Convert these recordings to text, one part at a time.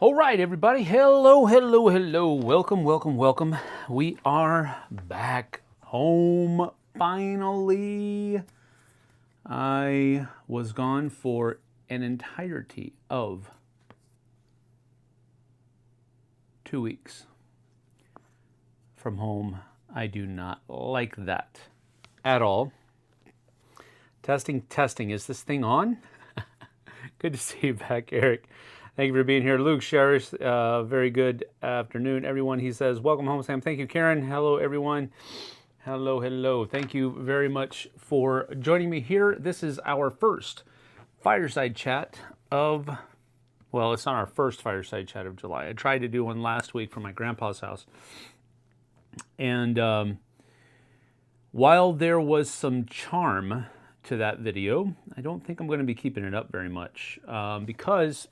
All right, everybody. Hello, hello, hello. Welcome, welcome, welcome. We are back home finally. I was gone for an entirety of 2 weeks from home. I do not like that at all. Testing, testing. Is this thing on? Good to see you back, Eric. Thank you for being here. Luke Sharish, very good afternoon, everyone. He says, welcome home, Sam. Thank you, Karen. Hello, everyone. Hello, hello. Thank you very much for joining me here. This is our first fireside chat of, well, it's not our first fireside chat of July. I tried to do one last week from my grandpa's house. And while there was some charm to that video, I don't think I'm going to be keeping it up very much because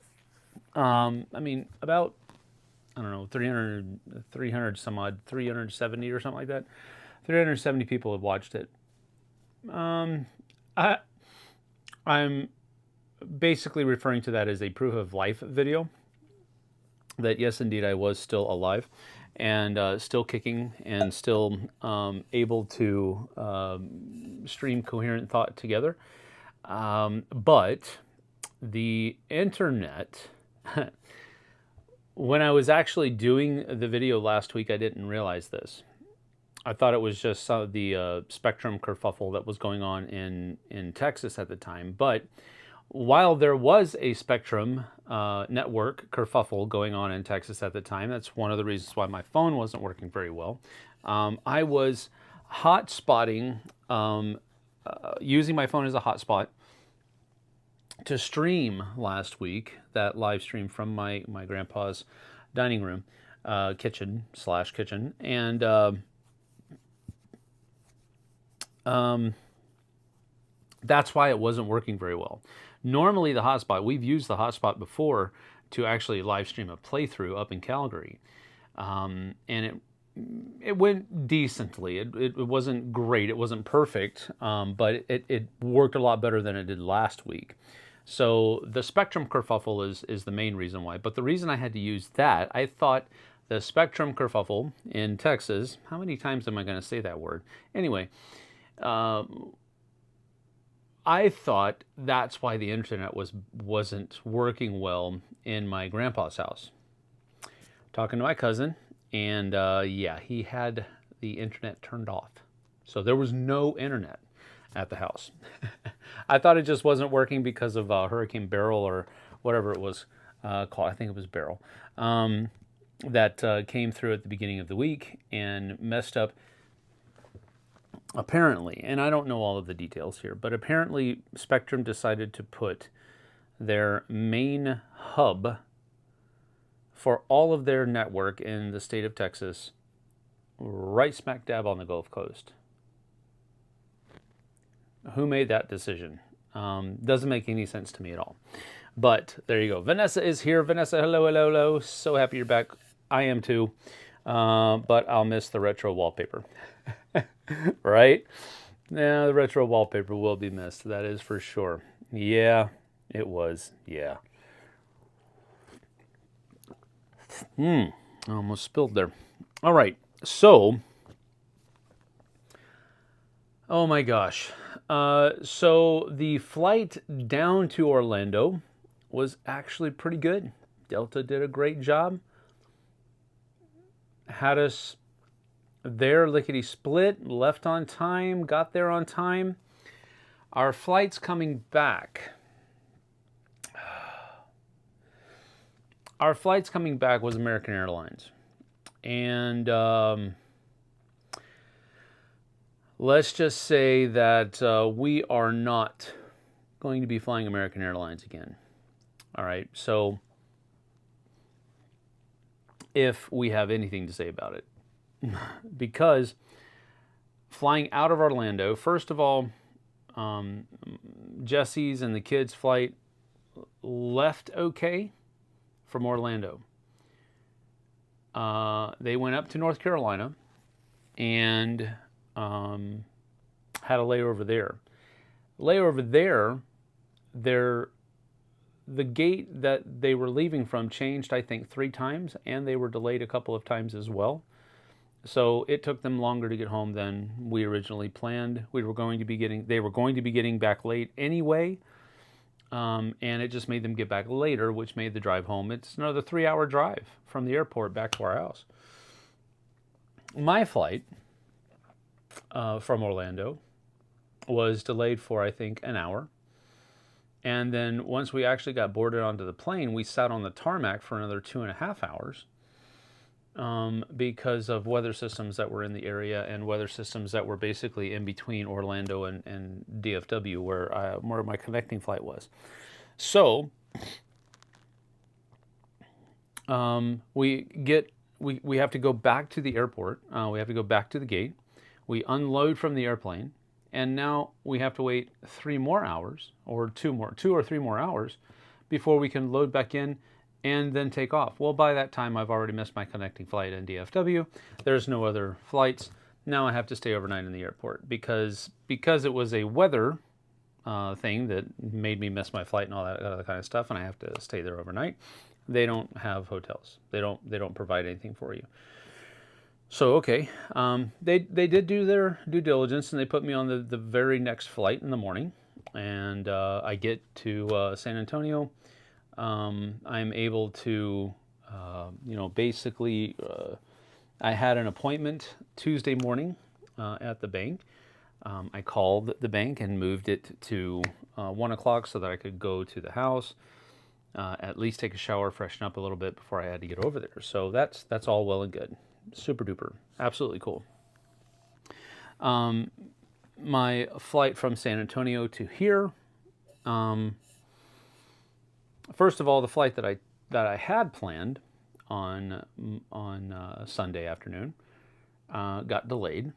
I mean, about, I don't know, 300 some odd, 370 or something like that. 370 people have watched it. I'm basically referring to that as a proof of life video. That yes, indeed, I was still alive and still kicking and still able to stream coherent thought together. But the internet... When I was actually doing the video last week, I didn't realize this. I thought it was just some of the spectrum kerfuffle that was going on in Texas at the time. But while there was a spectrum network kerfuffle going on in Texas at the time, that's one of the reasons why my phone wasn't working very well. I was hotspotting, using my phone as a hotspot to stream last week, that live stream from my grandpa's dining room, kitchen, and that's why it wasn't working very well. Normally the hotspot, we've used the hotspot before to actually live stream a playthrough up in Calgary, and it went decently. It wasn't great, it wasn't perfect, but it worked a lot better than it did last week. So the spectrum kerfuffle is the main reason why. But the reason I had to use that, I thought the spectrum kerfuffle in Texas, how many times am I going to say that word? Anyway, I thought that's why the internet wasn't working well in my grandpa's house. Talking to my cousin, and yeah, he had the internet turned off. So there was no internet at the house. I thought it just wasn't working because of Hurricane Beryl or whatever it was called. I think it was Beryl. That came through at the beginning of the week and messed up, apparently, and I don't know all of the details here, but apparently Spectrum decided to put their main hub for all of their network in the state of Texas right smack dab on the Gulf Coast. Who made that decision? Doesn't make any sense to me at all. But there you go. Vanessa is here. Vanessa, hello, hello, hello. So happy you're back. I am too. But I'll miss the retro wallpaper. Right? Yeah, the retro wallpaper will be missed. That is for sure. Yeah, it was. Yeah. I almost spilled there. All right. So, oh my gosh. So the flight down to Orlando was actually pretty good. Delta did a great job. Had us there lickety-split, left on time, got there on time. Our flights coming back. Our flights coming back was American Airlines. And let's just say that we are not going to be flying American Airlines again. All right, so if we have anything to say about it. Because flying out of Orlando, first of all, Jesse's and the kids' flight left okay from Orlando. They went up to North Carolina and had a layover there. Layover there, the gate that they were leaving from changed, I think, 3 times, and they were delayed a couple of times as well. So it took them longer to get home than we originally planned. They were going to be getting back late anyway, and it just made them get back later, which made the drive home. It's another 3-hour drive from the airport back to our house. My flight from Orlando was delayed for, I think, an hour. And then once we actually got boarded onto the plane, we sat on the tarmac for another 2.5 hours because of weather systems that were in the area and weather systems that were basically in between Orlando and DFW, where my connecting flight was. So we have to go back to the airport. We have to go back to the gate. We unload from the airplane. And now we have to wait 3 more hours, or 2 or 3 more hours, before we can load back in and then take off. Well, by that time, I've already missed my connecting flight in DFW. There's no other flights. Now I have to stay overnight in the airport because it was a weather thing that made me miss my flight and all that other kind of stuff, and I have to stay there overnight. They don't have hotels. They don't provide anything for you. So, okay, they did do their due diligence, and they put me on the very next flight in the morning, and I get to San Antonio. I'm able to, basically, I had an appointment Tuesday morning at the bank. I called the bank and moved it to 1 o'clock so that I could go to the house, at least take a shower, freshen up a little bit before I had to get over there. So that's all well and good. Super duper, absolutely cool. My flight from San Antonio to here. First of all, the flight that I had planned on Sunday afternoon got delayed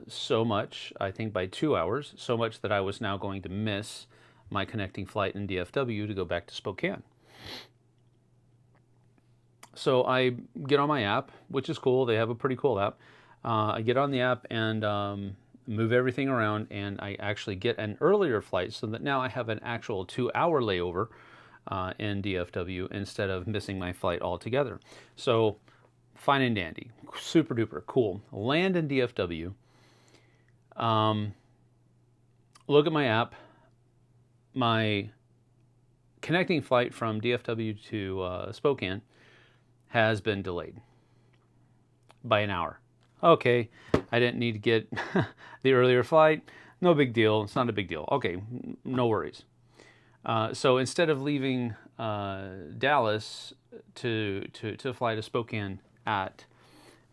so much, I think by 2 hours, so much that I was now going to miss my connecting flight in DFW to go back to Spokane. So I get on my app, which is cool. They have a pretty cool app. I get on the app and move everything around, and I actually get an earlier flight so that now I have an actual 2-hour layover in DFW instead of missing my flight altogether. So fine and dandy, super duper cool. Land in DFW. Look at my app. My connecting flight from DFW to Spokane has been delayed by an hour. Okay, I didn't need to get the earlier flight. No big deal. It's not a big deal. Okay, no worries. So instead of leaving Dallas to fly to Spokane at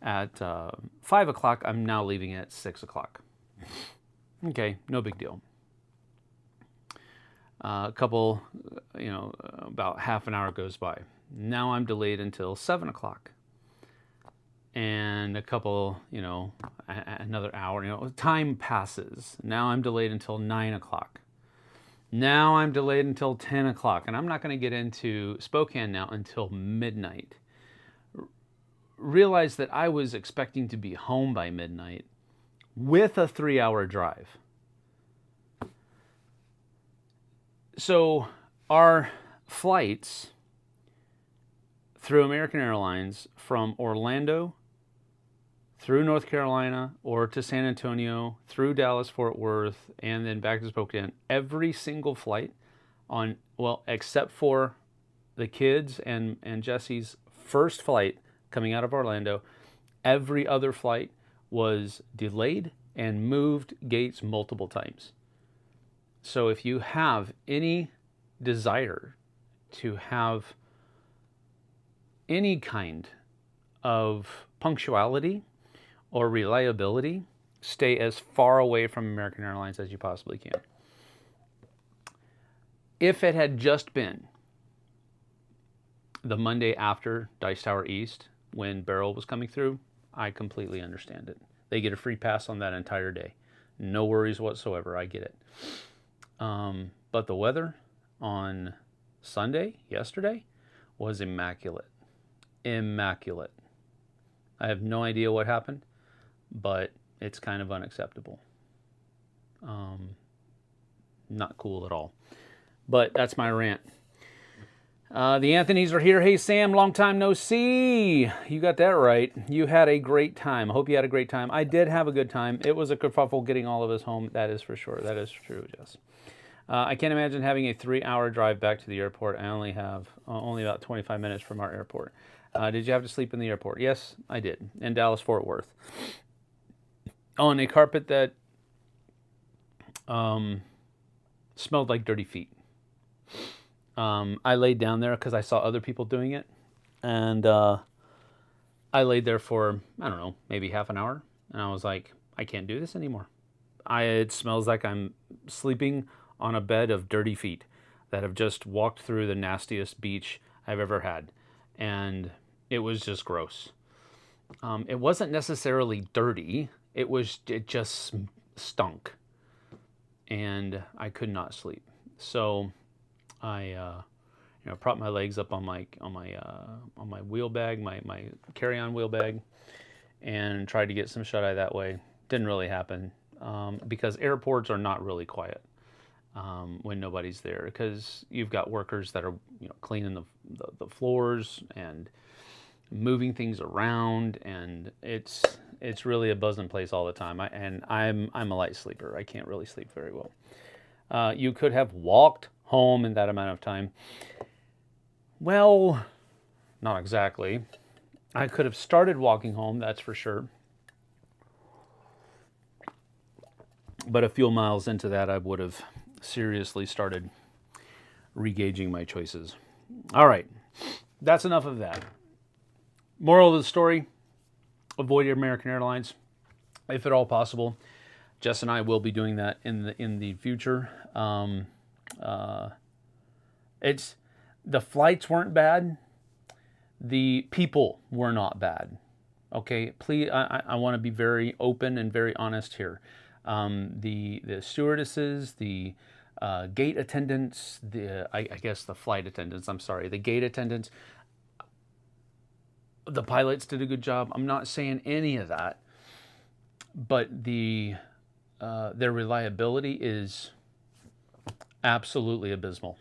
5 o'clock, I'm now leaving at 6 o'clock. Okay, no big deal. About half an hour goes by. Now I'm delayed until 7 o'clock. And another hour, time passes. Now I'm delayed until 9 o'clock. Now I'm delayed until 10 o'clock. And I'm not going to get into Spokane now until midnight. Realize that I was expecting to be home by midnight with a 3-hour drive. So our flights through American Airlines from Orlando through North Carolina or to San Antonio, through Dallas, Fort Worth, and then back to Spokane, every single flight except for the kids and Jesse's first flight coming out of Orlando, every other flight was delayed and moved gates multiple times. So if you have any desire to have any kind of punctuality or reliability, stay as far away from American Airlines as you possibly can. If it had just been the Monday after Dice Tower East, when Beryl was coming through, I completely understand it. They get a free pass on that entire day. No worries whatsoever, I get it. But the weather on Sunday, yesterday, was immaculate. Immaculate. I have no idea what happened, but it's kind of unacceptable. Not cool at all. But that's my rant. The Anthonys are here. Hey, Sam, long time no see. You got that right. You had a great time. I hope you had a great time. I did have a good time. It was a kerfuffle getting all of us home. That is for sure. That is true, Jess. I can't imagine having a 3-hour drive back to the airport. I only have only about 25 minutes from our airport. Did you have to sleep in the airport? Yes, I did. In Dallas-Fort Worth. On a carpet that smelled like dirty feet. I laid down there because I saw other people doing it. And I laid there for, I don't know, maybe half an hour. And I was like, I can't do this anymore. It smells like I'm sleeping on a bed of dirty feet that have just walked through the nastiest beach I've ever had. And it was just gross. It wasn't necessarily dirty. It just stunk. And I could not sleep. So I propped my legs up on my wheel bag, my carry-on wheel bag, and tried to get some shut-eye that way. Didn't really happen because airports are not really quiet when nobody's there, because you've got workers that are cleaning the floors and moving things around, and it's really a buzzing place all the time. I'm a light sleeper. I can't really sleep very well. You could have walked home in that amount of time. Well, not exactly. I could have started walking home, that's for sure. But a few miles into that, I would have seriously started re-gauging my choices. All right, that's enough of that. Moral of the story, avoid American Airlines if at all possible. Jess and I will be doing that in the future. The flights weren't bad. The people were not bad. Okay, please, I want to be very open and very honest here. The stewardesses, the gate attendants, I guess the flight attendants, I'm sorry, the gate attendants, the pilots did a good job. I'm not saying any of that, but their reliability is absolutely abysmal.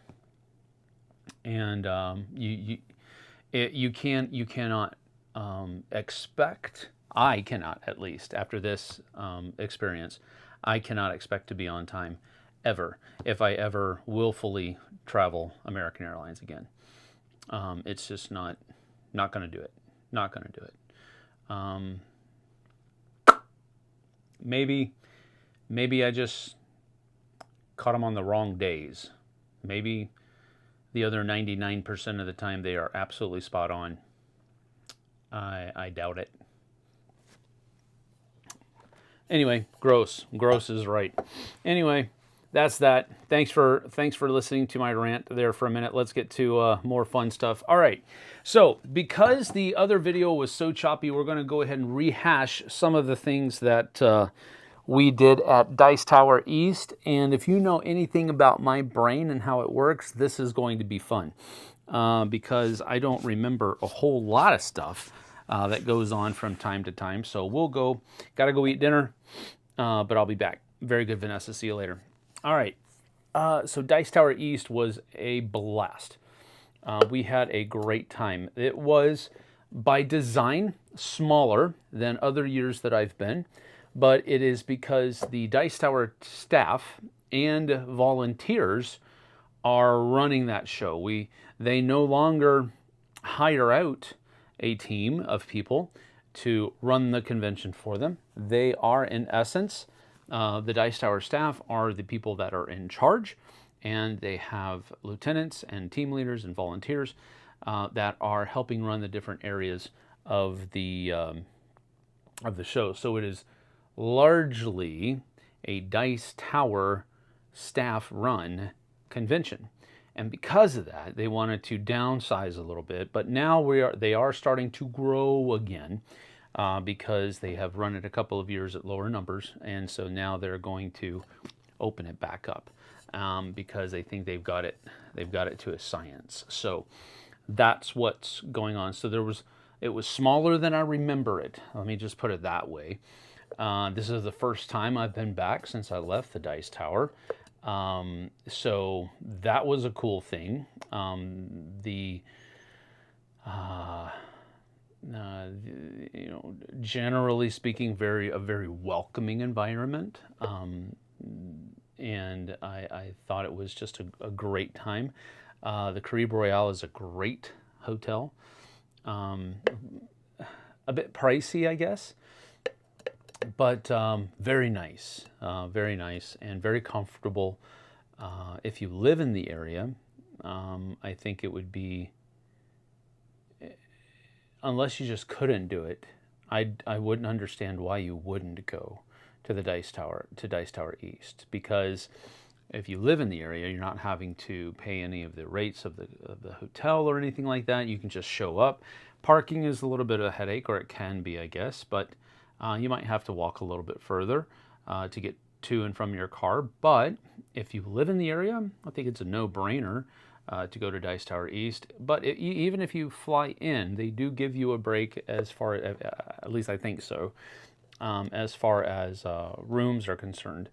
And you cannot expect, I cannot, at least after this experience, I cannot expect to be on time ever if I ever willfully travel American Airlines again. It's just not going to do it. Not going to do it. Maybe I just caught them on the wrong days. Maybe the other 99% of the time they are absolutely spot on. I doubt it. Anyway, gross. Gross is right. Anyway, that's that. Thanks for listening to my rant there for a minute. Let's get to more fun stuff. All right. So because the other video was so choppy, we're going to go ahead and rehash some of the things that we did at Dice Tower East. And if you know anything about my brain and how it works, this is going to be fun because I don't remember a whole lot of stuff that goes on from time to time. So we'll gotta go eat dinner, but I'll be back. Very good, Vanessa. See you later. All right. So Dice Tower East was a blast. We had a great time. It was, by design, smaller than other years that I've been, but it is because the Dice Tower staff and volunteers are running that show. They no longer hire out a team of people to run the convention for them. They are, in essence, the Dice Tower staff are the people that are in charge, and they have lieutenants and team leaders and volunteers that are helping run the different areas of the show. So it is largely a Dice Tower staff-run convention. And because of that, they wanted to downsize a little bit, but now they are starting to grow again because they have run it a couple of years at lower numbers, and so now they're going to open it back up because they think they've got it to a science. So that's what's going on. So it was smaller than I remember it. Let me just put it that way. This is the first time I've been back since I left the Dice Tower. So that was a cool thing. The you know, generally speaking, a very welcoming environment. And I thought it was just a great time. The Caribe Royale is a great hotel. Um, a bit pricey, I guess, but very nice, and very comfortable. If you live in the area, I think it would be, unless you just couldn't do it, I wouldn't understand why you wouldn't go to the Dice Tower East, because if you live in the area, you're not having to pay any of the rates of the hotel or anything like that. You can just show up. Parking is a little bit of a headache, or it can be, I guess, but you might have to walk a little bit further to get to and from your car. But if you live in the area, I think it's a no-brainer to go to Dice Tower East. But even if you fly in, they do give you a break, as far as, at least I think so, as far as rooms are concerned.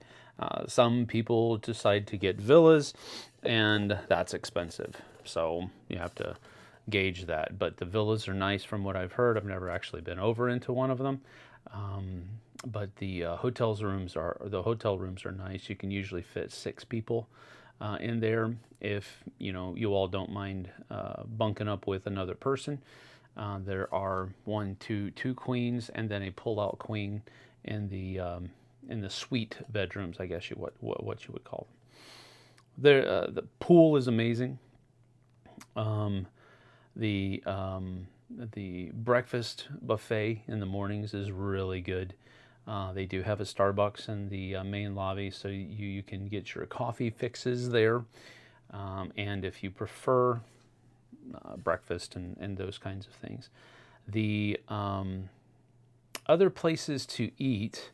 Some people decide to get villas, and that's expensive. So you have to gauge that. But the villas are nice from what I've heard. I've never actually been over into one of them. But the hotel rooms are nice. You can usually fit 6 people in there, if you all don't mind bunking up with another person. There are two queens, and then a pull-out queen in the suite bedrooms, I guess what you would call them. The pool is amazing. The breakfast buffet in the mornings is really good. They do have a Starbucks in the main lobby, so you can get your coffee fixes there. And if you prefer breakfast and those kinds of things. The other places to eat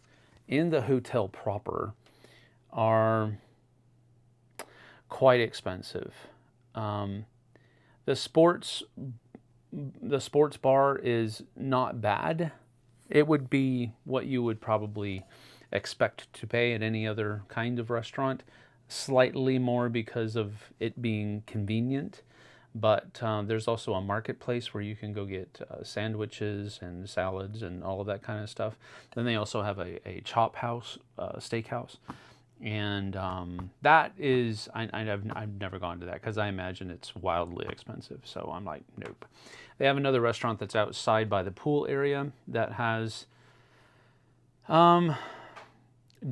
in the hotel proper are quite expensive. The sports bar is not bad. It would be what you would probably expect to pay at any other kind of restaurant, slightly more because of it being convenient. But there's also a marketplace where you can go get sandwiches and salads and all of that kind of stuff. Then they also have a chop house, steakhouse. And that is, I've never gone to that because I imagine it's wildly expensive. So I'm like, nope. They have another restaurant that's outside by the pool area that has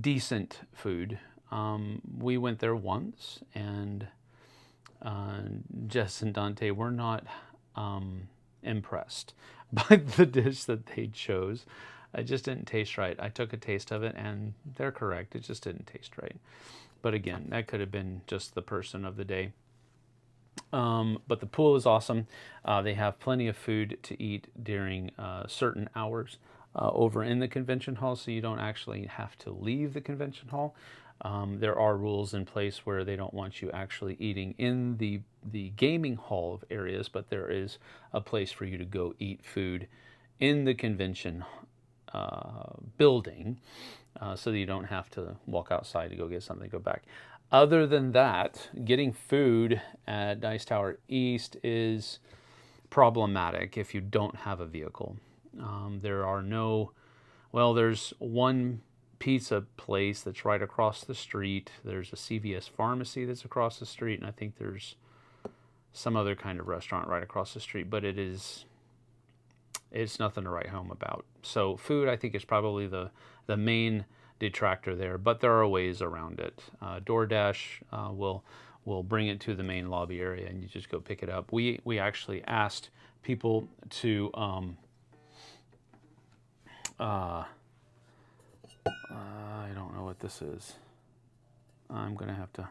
decent food. We went there once, and Jess and Dante were not impressed by the dish that they chose. It just didn't taste right. I took a taste of it, and they're correct. It just didn't taste right. But again, that could have been just the person of the day. But the pool is awesome. They have plenty of food to eat during certain hours over in the convention hall, so you don't actually have to leave the convention hall. There are rules in place where they don't want you actually eating in the gaming hall of areas, but there is a place for you to go eat food in the convention building, so that you don't have to walk outside to go get something, go back. Other than that, getting food at Dice Tower East is problematic if you don't have a vehicle. There's one pizza place that's right across the street. There's a CVS pharmacy that's across the street, and I think there's some other kind of restaurant right across the street, but it's nothing to write home about. So food, I think, is probably the main detractor there, but there are ways around it. DoorDash will bring it to the main lobby area, and you just go pick it up. We actually asked people to I don't know what this is. I'm gonna have to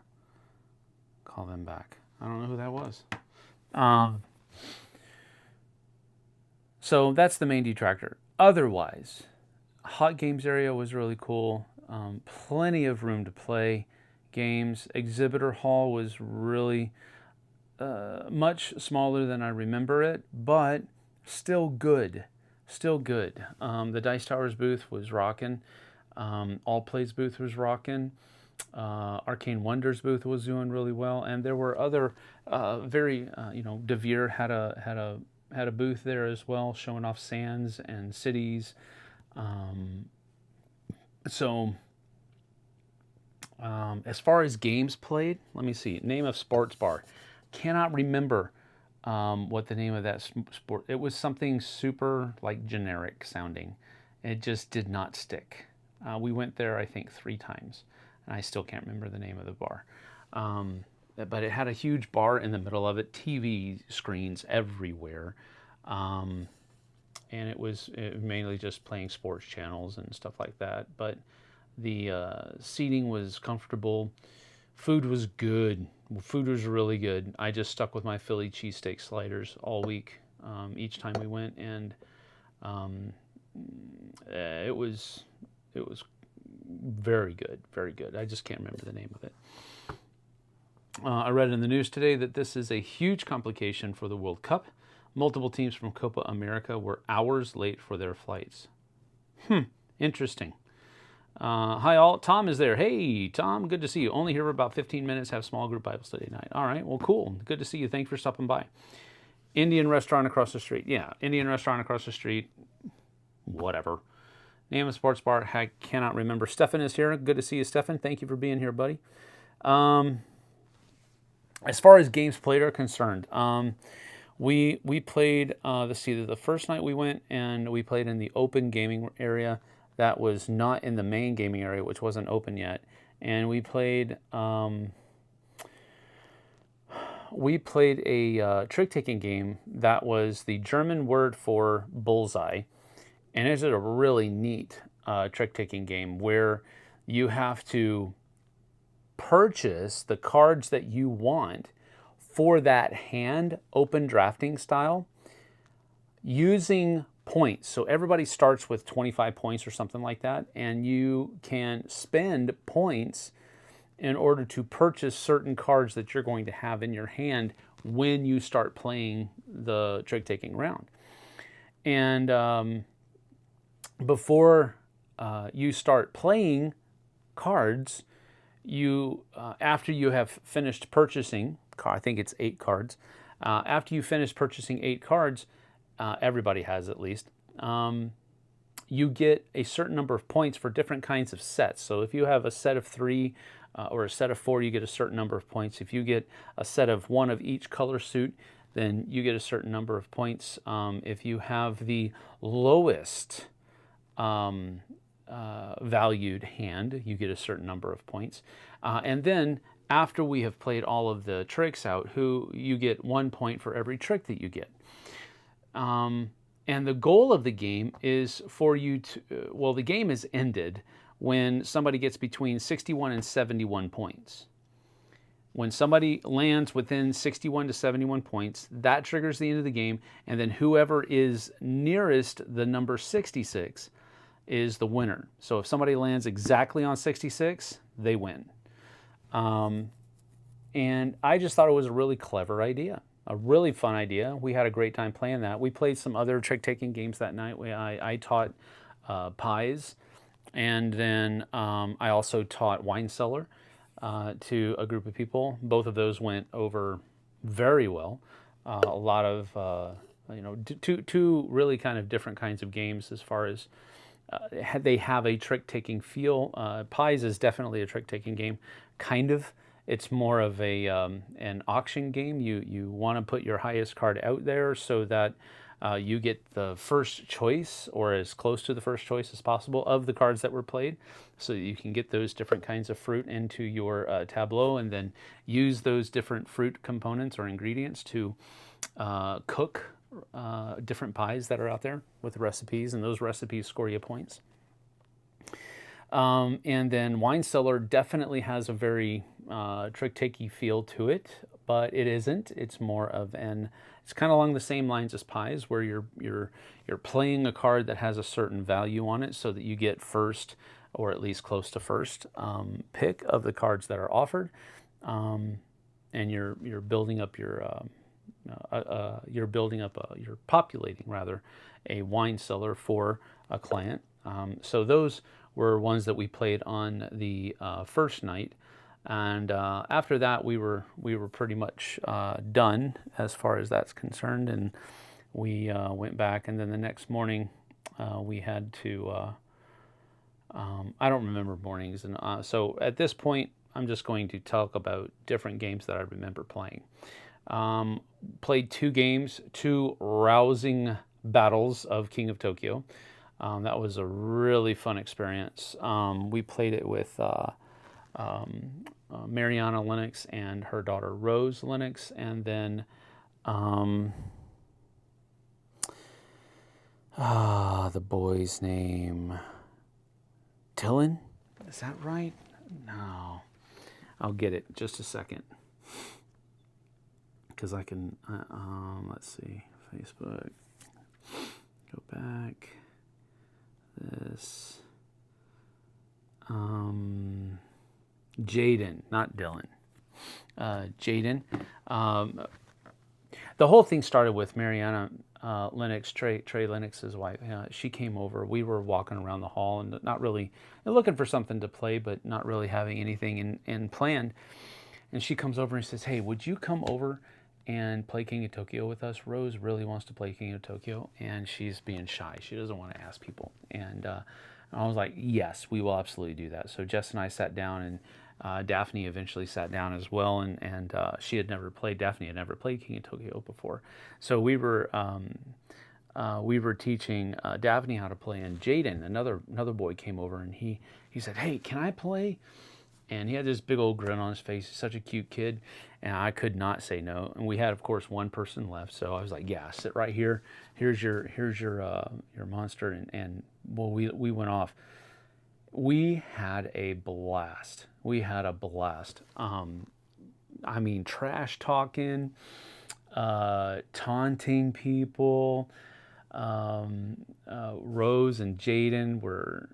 call them back. I don't know who that was. So that's the main detractor. Otherwise, hot games area was really cool. Plenty of room to play games. Exhibitor hall was really much smaller than I remember it, but still good. Still good. The Dice Towers booth was rocking. All Plays booth was rocking. Our Arcane Wonders booth was doing really well, and there were other DeVere had a booth there as well, showing off sands and cities. As far as games played, let me see. Name of sports bar. Cannot remember what the name of that sport. It was something super like generic sounding. It just did not stick. We went there, I think, 3 times, and I still can't remember the name of the bar. But it had a huge bar in the middle of it, TV screens everywhere, and it was mainly just playing sports channels and stuff like that. But the seating was comfortable. Food was good. Food was really good. I just stuck with my Philly cheesesteak sliders all week, each time we went, and it was very good, very good. I just can't remember the name of it. I read in the news today that this is a huge complication for the World Cup. Multiple teams from Copa America were hours late for their flights. Interesting. Hi all, Tom is there. Hey Tom, good to see you. Only here for about 15 minutes, have small group Bible study night. All right, well cool, good to see you. Thanks for stopping by. Indian restaurant across the street. Yeah, Indian restaurant across the street. Whatever. Name of sports bar, I cannot remember. Stefan is here. Good to see you, Stefan. Thank you for being here, buddy. As far as games played are concerned, we played, let's see, the first night we went and we played in the open gaming area. That was not in the main gaming area, which wasn't open yet. And we played a trick-taking game that was the German word for bullseye. And it's a really neat trick-taking game where you have to purchase the cards that you want for that hand, open drafting style, using points. So everybody starts with 25 points or something like that, and you can spend points in order to purchase certain cards that you're going to have in your hand when you start playing the trick-taking round. And before you start playing cards, you after you have finished purchasing, I think it's 8 cards, after you finish purchasing 8 cards, everybody has at least, you get a certain number of points for different kinds of sets. So if you have a set of 3 or a set of 4, you get a certain number of points. If you get a set of 1 of each color suit, then you get a certain number of points. If you have the lowest valued hand, you get a certain number of points. And then after we have played all of the tricks out, you get 1 point for every trick that you get. And the goal of the game is for you to, well, the game is ended when somebody gets between 61 and 71 points. When somebody lands within 61 to 71 points, that triggers the end of the game, and then whoever is nearest the number 66 is the winner. So if somebody lands exactly on 66, they win. And I just thought it was a really clever idea, a really fun idea. We had a great time playing that. We played some other trick-taking games that night. I taught pies, and then I also taught wine cellar to a group of people. Both of those went over very well. A lot of, two really kind of different kinds of games as far as they have a trick-taking feel. Pies is definitely a trick-taking game, kind of. It's more of a an auction game. You want to put your highest card out there so that you get the first choice, or as close to the first choice as possible, of the cards that were played, so that you can get those different kinds of fruit into your tableau, and then use those different fruit components or ingredients to cook different pies that are out there with recipes, and those recipes score you points. And then Wine Cellar definitely has a very trick-takey feel to it, but it isn't. It's more of it's kind of along the same lines as Pies, where you're playing a card that has a certain value on it, so that you get first, or at least close to first, pick of the cards that are offered, and you're building up your you're populating rather a wine cellar for a client. So those were ones that we played on the first night. And after that, we were pretty much done as far as that's concerned, and we went back. And then the next morning, we had to. I don't remember mornings, and so at this point, I'm just going to talk about different games that I remember playing. Played 2 games, 2 rousing battles of King of Tokyo. That was a really fun experience. We played it with Mariana Lennox and her daughter Rose Lennox, and then the boy's name, Dylan? Is that right? No. I'll get it. Just a second. Because I can, let's see, Facebook. Go back. This. Jaden, not Dylan. Jaden. The whole thing started with Mariana Lennox, Trey Lennox's wife. She came over. We were walking around the hall and not really looking for something to play, but not really having anything in planned. And she comes over and says, "Hey, would you come over and play King of Tokyo with us? Rose really wants to play King of Tokyo, and she's being shy. She doesn't want to ask people." And I was like, "Yes, we will absolutely do that." So Jess and I sat down, and Daphne eventually sat down as well, and Daphne had never played King of Tokyo before. So we were teaching Daphne how to play, and Jaden, another boy, came over, and he said, "Hey, can I play?" And he had this big old grin on his face. He's such a cute kid, and I could not say no. And we had, of course, one person left, so I was like, "Yeah, sit right here. Here's your monster." And well, we went off. We had a blast. I mean, trash talking, taunting people. Rose and Jaden were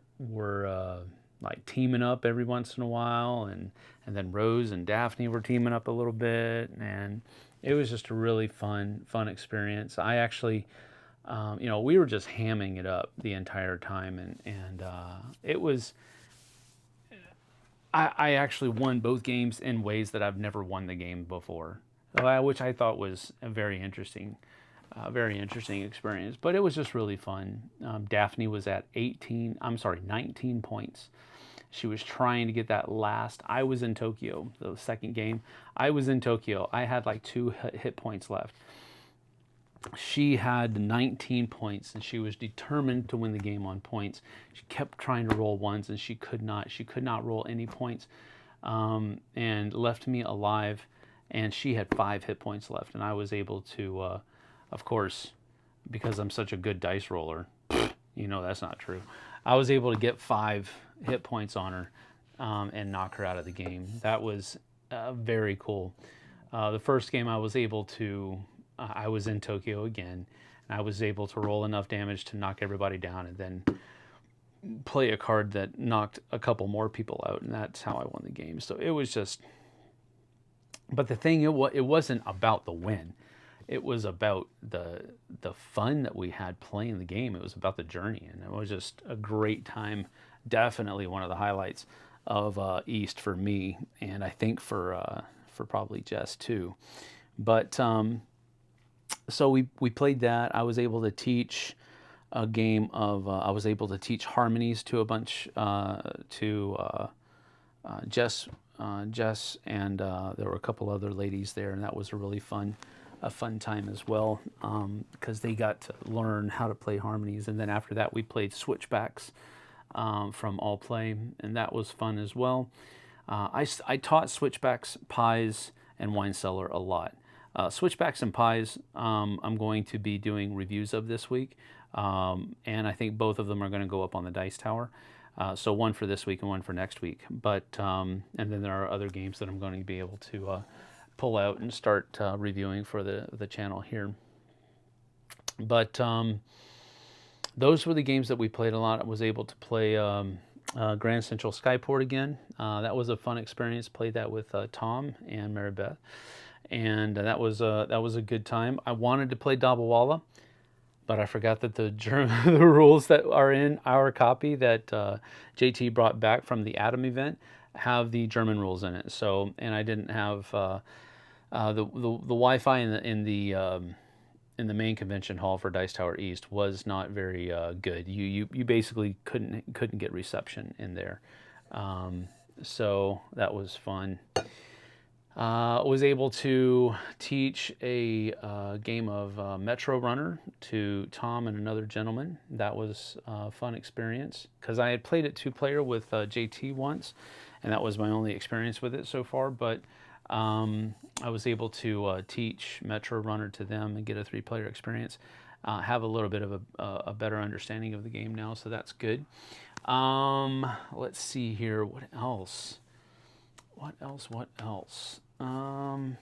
like teaming up every once in a while, and then Rose and Daphne were teaming up a little bit, and it was just a really fun experience. I actually, we were just hamming it up the entire time, and it was. I actually won both games in ways that I've never won the game before, which I thought was a very interesting experience. But it was just really fun. Daphne was at 19 points. She was trying to get that last. I was in Tokyo, the second game. I was in Tokyo. I had like 2 hit points left. She had 19 points, and she was determined to win the game on points. She kept trying to roll ones, and she could not. She could not roll any points, and left me alive. And she had 5 hit points left, and I was able to, of course, because I'm such a good dice roller, that's not true. I was able to get 5 hit points on her and knock her out of the game. That was very cool. The first game I was able to. I was in Tokyo again, and I was able to roll enough damage to knock everybody down, and then play a card that knocked a couple more people out, and that's how I won the game. So it was just. But the thing, it wasn't about the win. It was about the fun that we had playing the game. It was about the journey, and it was just a great time. Definitely one of the highlights of East for me, and I think for probably Jess too. But so we played that. I was able to teach a game of. I was able to teach harmonies to a bunch to Jess, and there were a couple other ladies there, and that was a fun time as well, because they got to learn how to play harmonies. And then after that, we played switchbacks from All Play, and that was fun as well. I taught switchbacks, pies, and wine cellar a lot. Switchbacks and pies, I'm going to be doing reviews of this week, and I think both of them are going to go up on the Dice Tower. So one for this week and one for next week. But and then there are other games that I'm going to be able to pull out and start reviewing for the channel here. But those were the games that we played a lot. I was able to play Grand Central Skyport again. That was a fun experience. Played that with Tom and Mary Beth, and that was a good time. I wanted to play Dabbawala, but I forgot that the rules that are in our copy that JT brought back from the Atom event have the German rules in it. So, and I didn't have the Wi-Fi in the main convention hall for Dice Tower East was not very good. You basically couldn't get reception in there. So that was fun. Was able to teach a game of Metro Runner to Tom and another gentleman. That was a fun experience because I had played it 2-player with JT once, and that was my only experience with it so far. But I was able to teach Metro Runner to them and get a 3-player experience. Have a little bit of a better understanding of the game now, so that's good. Let's see here. What else? What else? I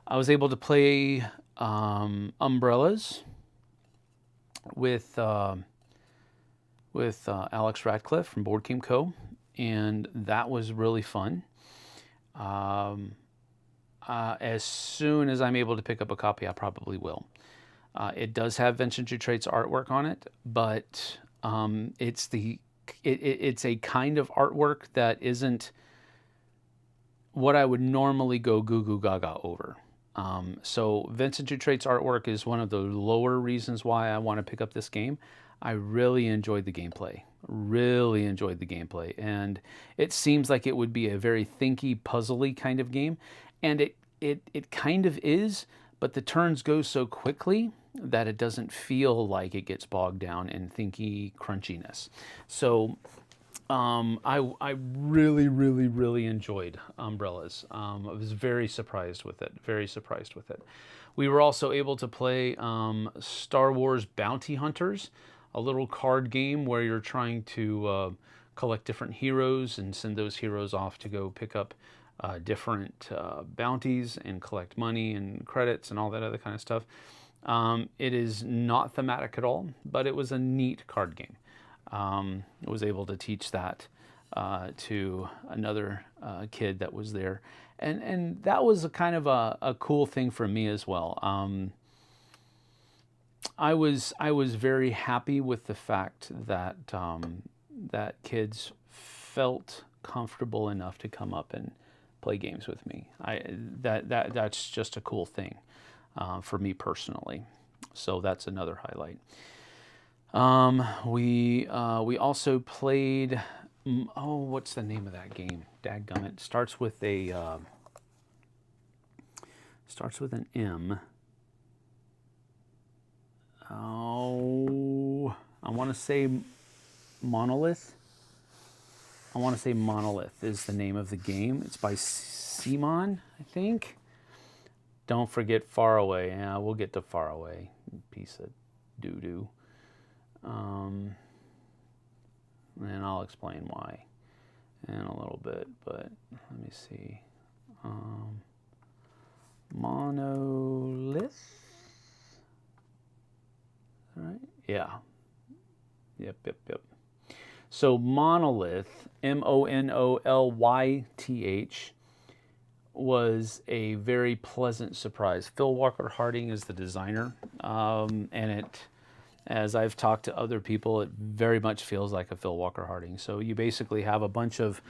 was able to play Umbrellas with Alex Radcliffe from Board Game Co., and that was really fun. As soon as I'm able to pick up a copy, I probably will. It does have Vincent Dutrait's artwork on it, but it's a kind of artwork that isn't what I would normally go goo goo gaga over. So Vincent Dutrait's artwork is one of the lower reasons why I want to pick up this game. I really enjoyed the gameplay. And it seems like it would be a very thinky, puzzly kind of game, and it kind of is, but the turns go so quickly that it doesn't feel like it gets bogged down in thinky crunchiness. So I really enjoyed Umbrellas. I was very surprised with it. We were also able to play Star Wars Bounty Hunters, a little card game where you're trying to collect different heroes and send those heroes off to go pick up different bounties and collect money and credits and all that other kind of stuff. It is not thematic at all, but it was a neat card game. I was able to teach that to another kid that was there, and that was a kind of a cool thing for me as well. I was very happy with the fact that that kids felt comfortable enough to come up and play games with me. That's just a cool thing for me personally. So that's another highlight. We also played. Oh, what's the name of that game? Dadgummit. Starts with an M. Oh, I want to say Monolith. Monolith is the name of the game. It's by Simon, I think. Don't forget Far Away. Yeah, we'll get to Far Away. Piece of doo-doo. And I'll explain why in a little bit, but let me see. Monolith? All right? Yeah. Yep. So Monolith, Monollyth, was a very pleasant surprise. Phil Walker Harding is the designer, and it, as I've talked to other people, it very much feels like a Phil Walker Harding. So you basically have a bunch of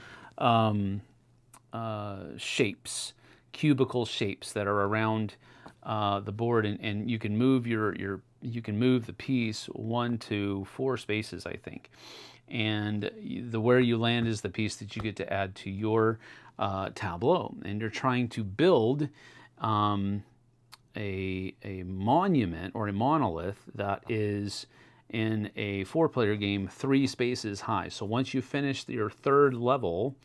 shapes, cubicle shapes that are around the board, and you can move you can move the piece 1 to 4 spaces, I think. And where you land is the piece that you get to add to your tableau, and you're trying to build a monument or a monolith that is in a 4-player game 3 spaces high. So once you finish your 3rd level,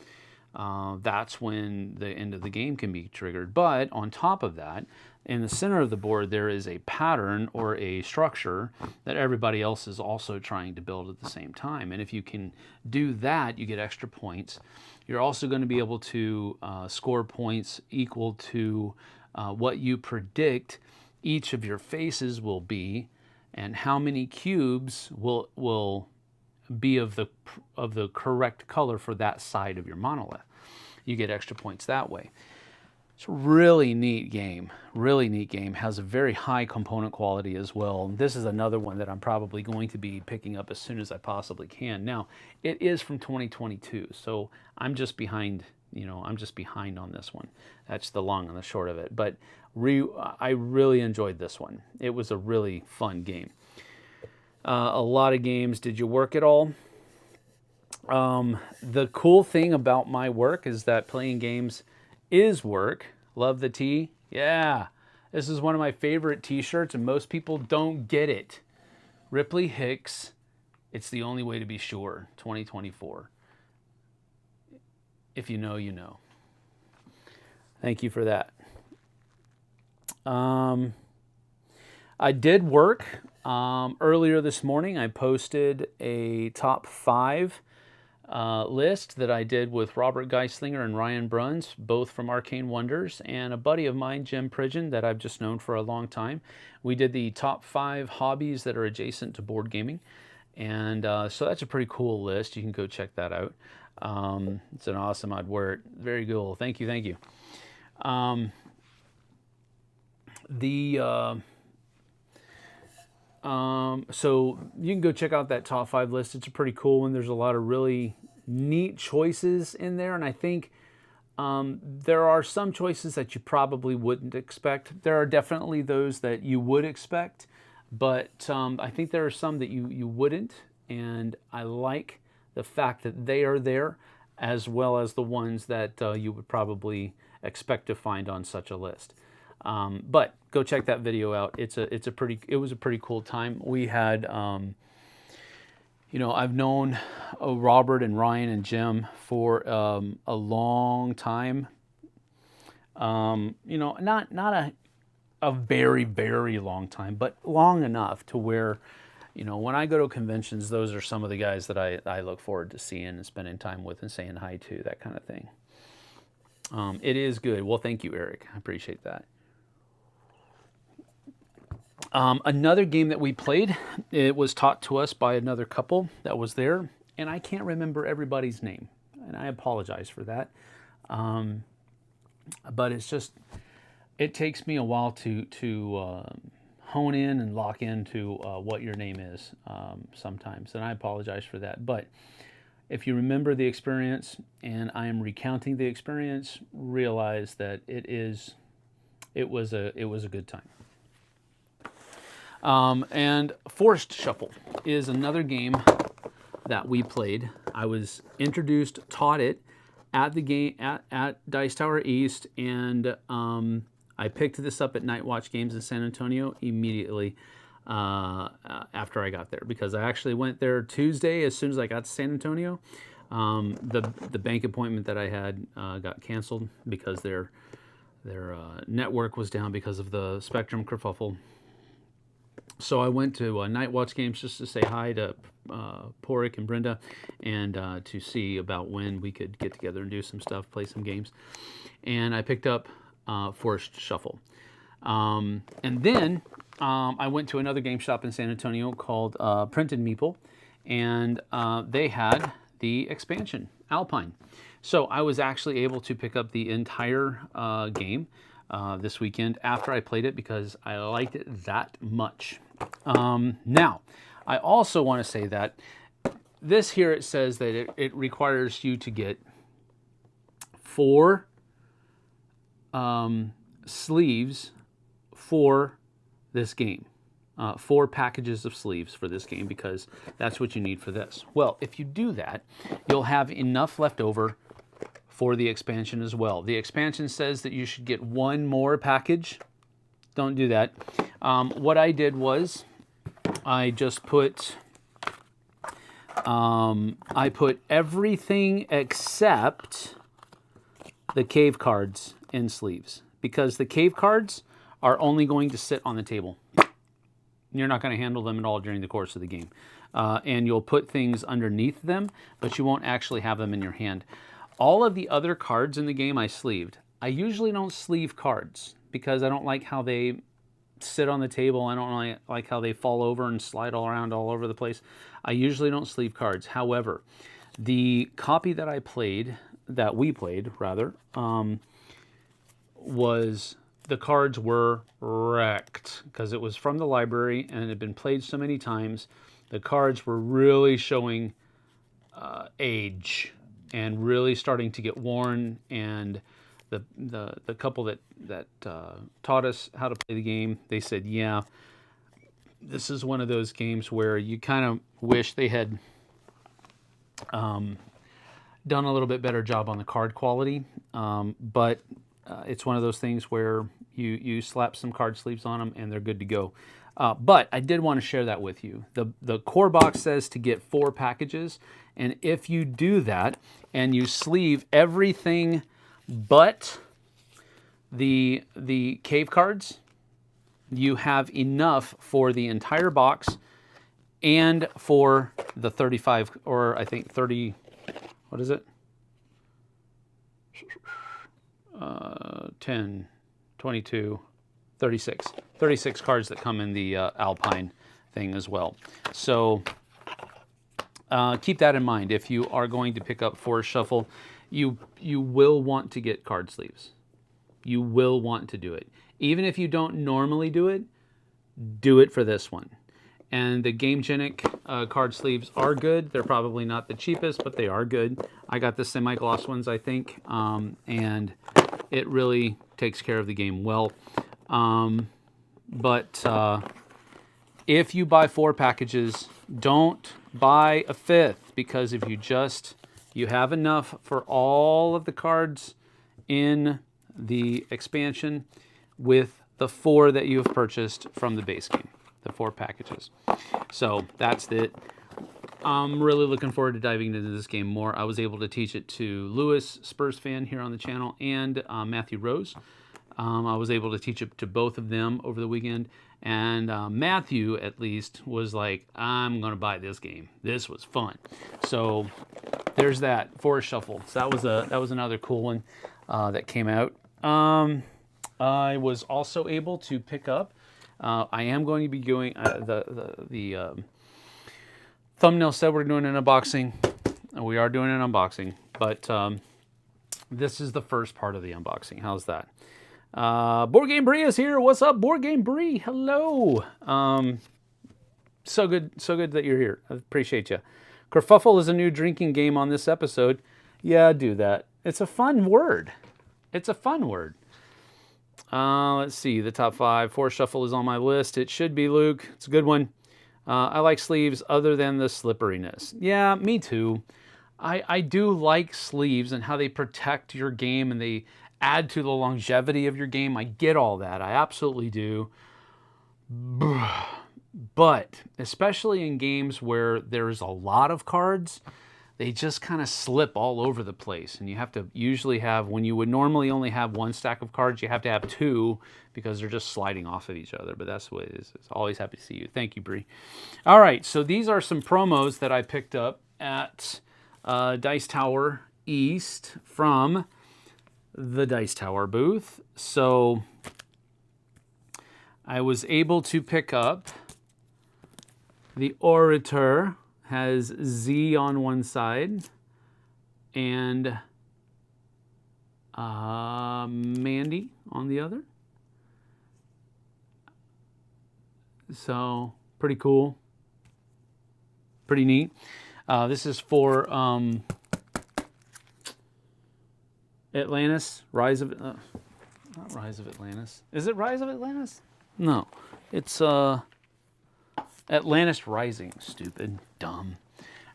that's when the end of the game can be triggered. But on top of that, in the center of the board, there is a pattern or a structure that everybody else is also trying to build at the same time. And if you can do that, you get extra points. You're also going to be able to score points equal to what you predict each of your faces will be, and how many cubes will be of the correct color for that side of your monolith. You get extra points that way. It's a really neat game. Really neat game. Has a very high component quality as well. This is another one that I'm probably going to be picking up as soon as I possibly can. Now, it is from 2022, so I'm just behind. I'm just behind on this one. That's the long and the short of it. But I really enjoyed this one. It was a really fun game. A lot of games. Did you work at all? The cool thing about my work is that playing games is work. Love the T. Yeah. This is one of my favorite t-shirts and most people don't get it. Ripley Hicks, it's the only way to be sure, 2024. If you know, you know. Thank you for that. I did work earlier this morning. I posted a top 5 list that I did with Robert Geislinger and Ryan Bruns, both from Arcane Wonders, and a buddy of mine, Jim Pridgeon, that I've just known for a long time. We did the top 5 hobbies that are adjacent to board gaming, and so that's a pretty cool list. You can go check that out. It's an awesome, I'd wear it. Very cool. Thank you, thank you. So you can go check out that top 5 list. It's a pretty cool one. There's a lot of really neat choices in there, and I think there are some choices that you probably wouldn't expect. There are definitely those that you would expect, but I think there are some that you wouldn't, and I like the fact that they are there, as well as the ones that you would probably expect to find on such a list. But go check that video out. It was a pretty cool time. We had, I've known Robert and Ryan and Jim for a long time. Not a very, very long time, but long enough to where, when I go to conventions, those are some of the guys that I look forward to seeing and spending time with and saying hi to, that kind of thing. It is good. Well, thank you, Eric. I appreciate that. Another game that we played, it was taught to us by another couple that was there, and I can't remember everybody's name, and I apologize for that. But it takes me a while to hone in and lock into what your name is sometimes, and I apologize for that. But if you remember the experience, and I am recounting the experience, realize that it was a good time. And Forced Shuffle is another game that we played. I was introduced, taught it at the game at Dice Tower East, and I picked this up at Night Watch Games in San Antonio immediately after I got there, because I actually went there Tuesday as soon as I got to San Antonio. The bank appointment that I had got canceled because their network was down because of the Spectrum kerfuffle. So I went to Night Watch Games just to say hi to Porik and Brenda, and to see about when we could get together and do some stuff, play some games. And I picked up Forced Shuffle. And then I went to another game shop in San Antonio called Printed Meeple, and they had the expansion, Alpine. So I was actually able to pick up the entire game this weekend after I played it, because I liked it that much. Now, I also want to say that this here, it says that it requires you to get 4 sleeves for this game. 4 packages of sleeves for this game, because that's what you need for this. Well, if you do that, you'll have enough left over for the expansion as well. The expansion says that you should get 1 more package. Don't do that. What I did was I just put everything except the cave cards in sleeves, because the cave cards are only going to sit on the table. You're not going to handle them at all during the course of the game. And you'll put things underneath them, but you won't actually have them in your hand. All of the other cards in the game I sleeved. I usually don't sleeve cards because I don't like how they sit on the table. I don't like how they fall over and slide all around all over the place. I usually don't sleeve cards. However, the copy that we played, was the cards were wrecked because it was from the library and it had been played so many times. The cards were really showing age and really starting to get worn. And the couple that taught us how to play the game, they said, yeah, this is one of those games where you kind of wish they had done a little bit better job on the card quality, but it's one of those things where you slap some card sleeves on them and they're good to go. But I did want to share that with you. The core box says to get 4 packages, and if you do that and you sleeve everything but the cave cards, you have enough for the entire box and for the 35, or I think 30, what is it? 10, 22, 36. 36 cards that come in the Alpine thing as well. So keep that in mind. If you are going to pick up Forest Shuffle, you will want to get card sleeves. You will want to do it. Even if you don't normally do it for this one. And the Gamegenic card sleeves are good. They're probably not the cheapest, but they are good. I got the semi-gloss ones, I think, and it really takes care of the game well. But if you buy 4 packages, don't buy a 5th, because if you have enough for all of the cards in the expansion with the 4 that you have purchased from the base game. The 4 packages. So that's it. I'm really looking forward to diving into this game more. I was able to teach it to Lewis, Spurs fan here on the channel, and Matthew Rose. I was able to teach it to both of them over the weekend. And Matthew, at least, was like, I'm going to buy this game. This was fun. So there's that, Forest Shuffle. So that was another cool one that came out. I was also able to pick up, I am going to be doing, the thumbnail said we're doing an unboxing. We are doing an unboxing, but this is the first part of the unboxing. How's that? Board Game Brie is here. What's up, Board Game Brie? Hello. So good that you're here. I appreciate you. Kerfuffle is a new drinking game on this episode. Yeah, do that. It's a fun word. It's a fun word. Let's see, the top 5. Forest Shuffle is on my list. It should be, Luke. It's a good one. I like sleeves other than the slipperiness. Yeah, me too. I do like sleeves and how they protect your game and they add to the longevity of your game. I get all that. I absolutely do. But especially in games where there's a lot of cards, they just kind of slip all over the place. And you have to usually have, when you would normally only have 1 stack of cards, you have to have 2 because they're just sliding off of each other. But that's the way it is. It's always happy to see you. Thank you, Brie. All right, so these are some promos that I picked up at Dice Tower East from the Dice Tower booth. So I was able to pick up the Orator. Has Z on one side and Mandy on the other. So pretty cool, pretty neat. This is for Atlantis, Rise of not Rise of Atlantis. Is it Rise of Atlantis? No, it's Atlantis Rising. Stupid, dumb.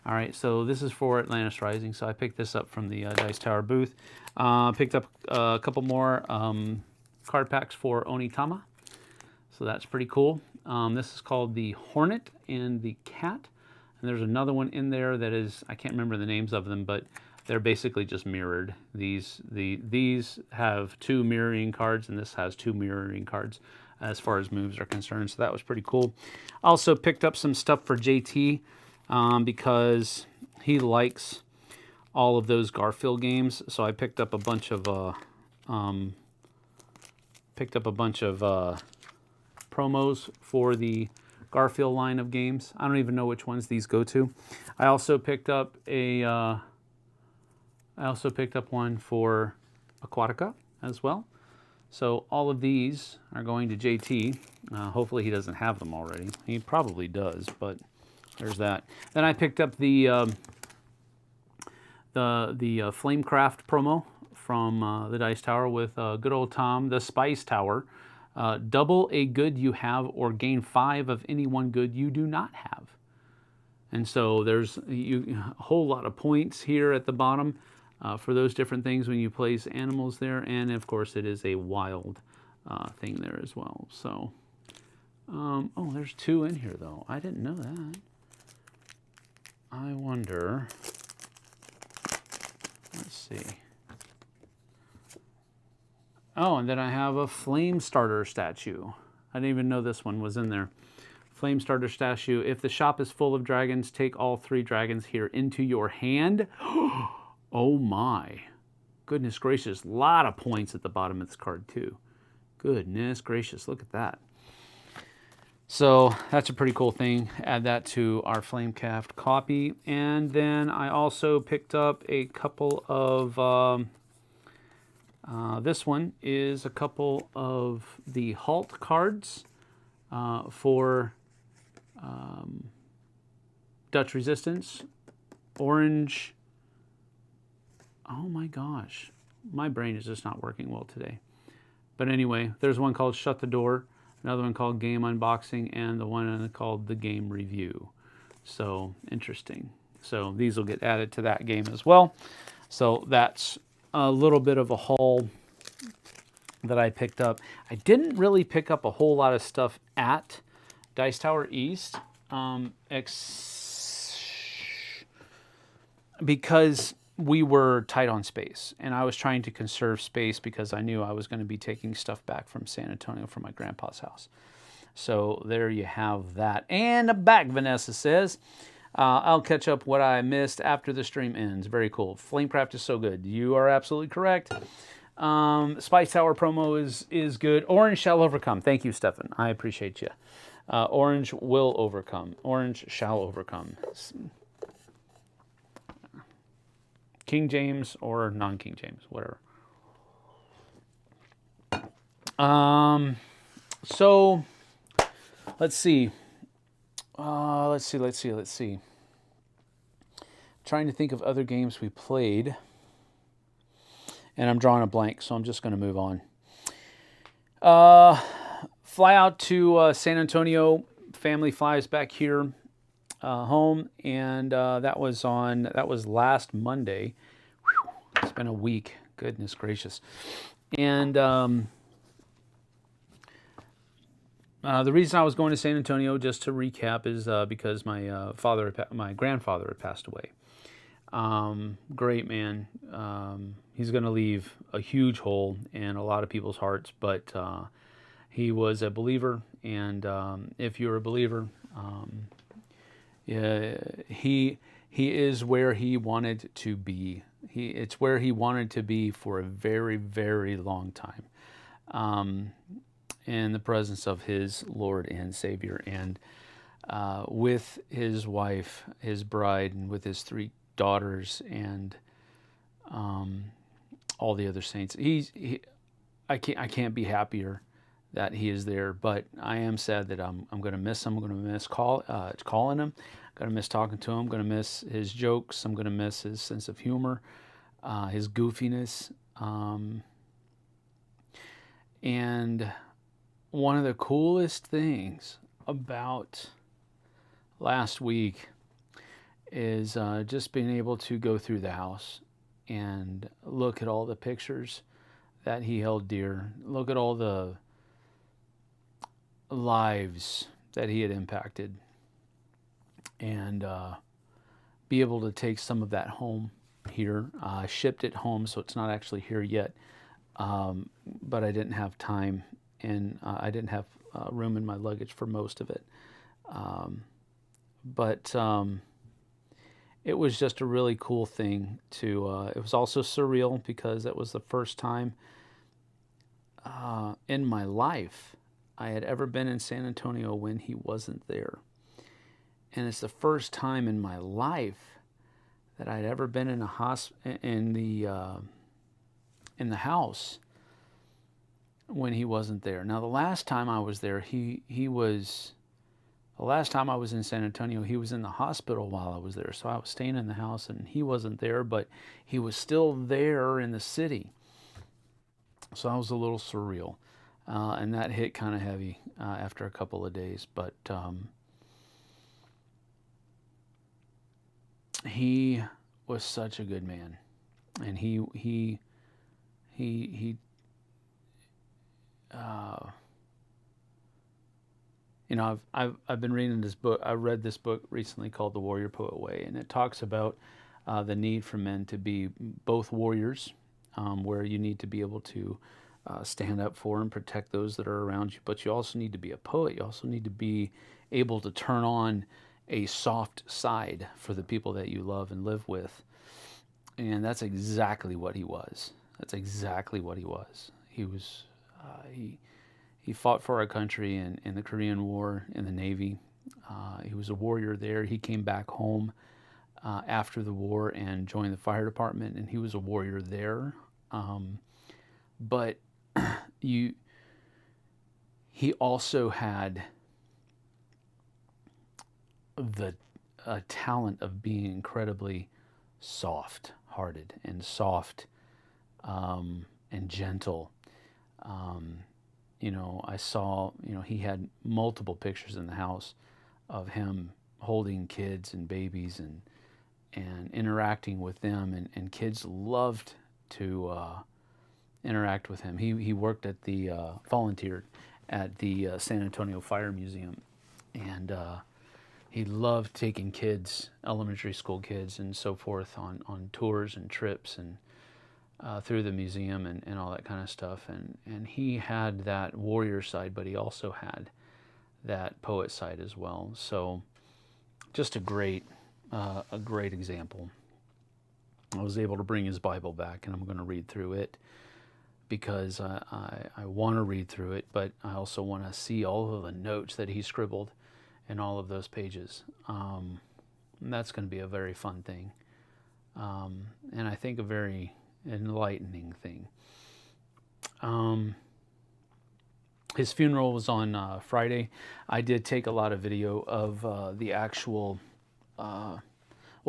All right, so this is for Atlantis Rising. So I picked this up from the Dice Tower booth. Picked up a couple more card packs for Onitama. So that's pretty cool. This is called the Hornet and the Cat. And there's another one in there that is, I can't remember the names of them, but they're basically just mirrored. These have 2 mirroring cards, and this has 2 mirroring cards as far as moves are concerned. So that was pretty cool. Also picked up some stuff for JT because he likes all of those Garfield games. So I picked up a bunch of promos for the Garfield line of games. I don't even know which ones these go to. I also picked up one for Aquatica as well. So all of these are going to JT. Hopefully he doesn't have them already. He probably does, but there's that. Then I picked up the Flamecraft promo from the Dice Tower with good old Tom, the Spice Tower. Double a good you have or gain 5 of any one good you do not have. And so there's a whole lot of points here at the bottom for those different things when you place animals there. And of course it is a wild thing there as well. So, oh, there's 2 in here though. I didn't know that. I wonder, let's see. Oh, and then I have a Flame Starter statue. I didn't even know this one was in there. Flame Starter statue. If the shop is full of dragons, take all 3 dragons here into your hand. Oh my. Goodness gracious. A lot of points at the bottom of this card too. Goodness gracious. Look at that. So that's a pretty cool thing. Add that to our Flamecraft copy. And then I also picked up a couple of... this one is a couple of the Halt cards for Dutch Resistance. Orange. Oh my gosh. My brain is just not working well today. But anyway, there's one called Shut the Door, another one called Game Unboxing, and the one called The Game Review. So interesting. So these will get added to that game as well. So that's a little bit of a haul that I picked up. I didn't really pick up a whole lot of stuff at Dice Tower East because we were tight on space, and I was trying to conserve space because I knew I was going to be taking stuff back from San Antonio from my grandpa's house. So there you have that. And back, Vanessa says, I'll catch up what I missed after the stream ends. Very cool. Flamecraft is so good. You are absolutely correct. Spice Tower promo is good. Orange shall overcome. Thank you, Stefan. I appreciate you. Orange will overcome. Orange shall overcome. King James or non-King James, whatever. So let's see. Let's see. Trying to think of other games we played. And I'm drawing a blank, so I'm just going to move on. Fly out to San Antonio. Family flies back here home, and that was last Monday. Whew, it's been a week. Goodness gracious. And the reason I was going to San Antonio, just to recap, is because my grandfather had passed away. Great man. He's going to leave a huge hole in a lot of people's hearts, but he was a believer, and if you're a believer, he is where he wanted to be. It's where he wanted to be for a very, very long time. In the presence of his Lord and Savior, and with his wife, his bride, and with his 3 daughters, and all the other saints. I can't be happier that he is there, but I am sad that I'm going to miss him. I'm going to miss calling him. I'm going to miss talking to him. I'm going to miss his jokes. I'm going to miss his sense of humor, his goofiness, and one of the coolest things about last week is just being able to go through the house and look at all the pictures that he held dear. Look at all the lives that he had impacted, and be able to take some of that home here. I shipped it home, so it's not actually here yet, but I didn't have time, and I didn't have room in my luggage for most of it. But it was just a really cool thing to, it was also surreal because it was the first time in my life I had ever been in San Antonio when he wasn't there. And it's the first time in my life that I'd ever been in in the house when he wasn't there. Now, the last time I was there, the last time I was in San Antonio, he was in the hospital while I was there. So I was staying in the house and he wasn't there, but he was still there in the city. So that was a little surreal. And that hit kind of heavy after a couple of days. But he was such a good man. And he you know, I've been reading this book. I read this book recently called The Warrior Poet Way, and it talks about the need for men to be both warriors, where you need to be able to stand up for and protect those that are around you, but you also need to be a poet. You also need to be able to turn on a soft side for the people that you love and live with. And that's exactly what he was. That's exactly what he was. He was, he fought for our country in the Korean War in the Navy. He was a warrior there. He came back home after the war and joined the fire department, and he was a warrior there. But he also had the talent of being incredibly soft-hearted and soft and gentle. You know, I saw, you know, he had multiple pictures in the house of him holding kids and babies and interacting with them, and kids loved to interact with him. He worked at the volunteered at the San Antonio Fire Museum, and he loved taking kids, elementary school kids and so forth, on tours and trips and through the museum and all that kind of stuff. And he had that warrior side, but he also had that poet side as well. So just a great example. I was able to bring his Bible back, and I'm going to read through it because I want to read through it, but I also want to see all of the notes that he scribbled in all of those pages. And that's going to be a very fun thing. And I think a very enlightening thing. His funeral was on Friday. I did take a lot of video of the actual,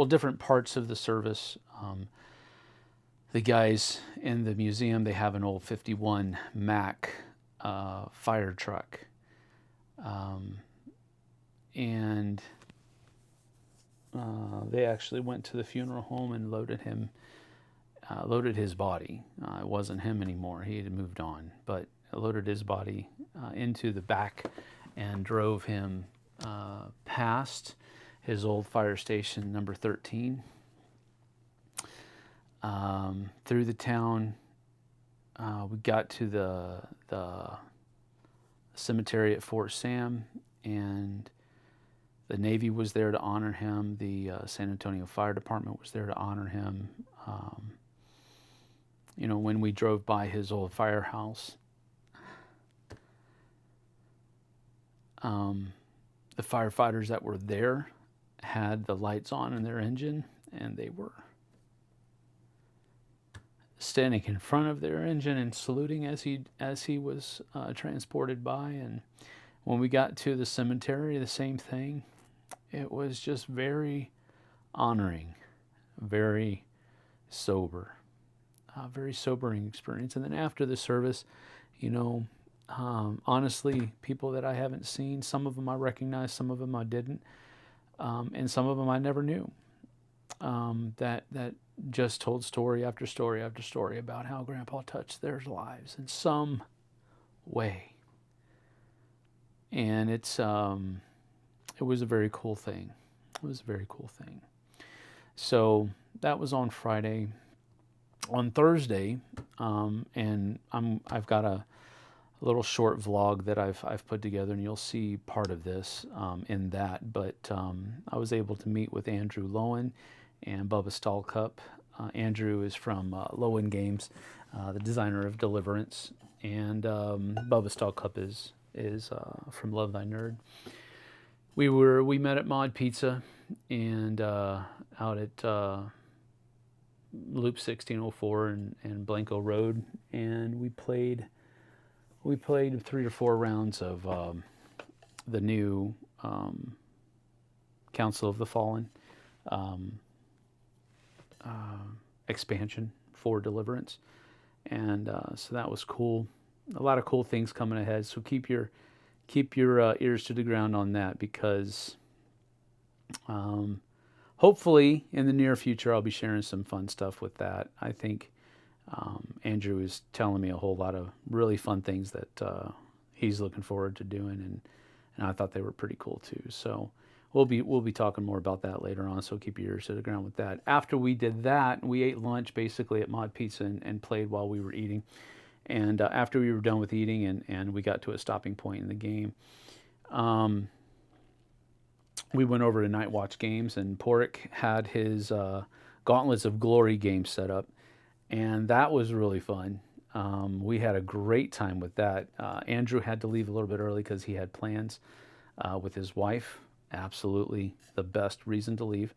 different parts of the service. The guys in the museum, they have an old 51 Mack fire truck. And they actually went to the funeral home and loaded his body. It wasn't him anymore. He had moved on, but loaded his body into the back and drove him past his old fire station, number 13, through the town. We got to the cemetery at Fort Sam, and the Navy was there to honor him. The San Antonio Fire Department was there to honor him. You know, when we drove by his old firehouse, the firefighters that were there had the lights on in their engine, and they were standing in front of their engine and saluting as he was transported by. And when we got to the cemetery, the same thing. It was just very honoring, very sober, very sobering experience. And then after the service, you know, honestly, people that I haven't seen, some of them I recognized, some of them I didn't, and some of them I never knew, that just told story after story after story about how Grandpa touched their lives in some way. And it was a very cool thing. It was a very cool thing. So that was on Friday. On Thursday, and I've got a little short vlog that I've put together, and you'll see part of this in that. But I was able to meet with Andrew Lowen and Bubba Stallcup. Andrew is from Lowen Games, the designer of Deliverance, and Bubba Stallcup is from Love Thy Nerd. We met at Mod Pizza and out at Loop 1604 and Blanco Road, and we played we played 3 or 4 rounds of the new Council of the Fallen expansion for Deliverance, and so that was cool. A lot of cool things coming ahead. So keep your ears to the ground on that, because hopefully in the near future I'll be sharing some fun stuff with that. I think Andrew is telling me a whole lot of really fun things that he's looking forward to doing, and I thought they were pretty cool too. So we'll be talking more about that later on. So keep your ears to the ground with that. After we did that, we ate lunch basically at Mod Pizza and played while we were eating. And after we were done with eating and we got to a stopping point in the game, we went over to Night Watch Games, and Porik had his Gauntlets of Glory game set up, and that was really fun. We had a great time with that. Andrew had to leave a little bit early because he had plans with his wife. Absolutely the best reason to leave.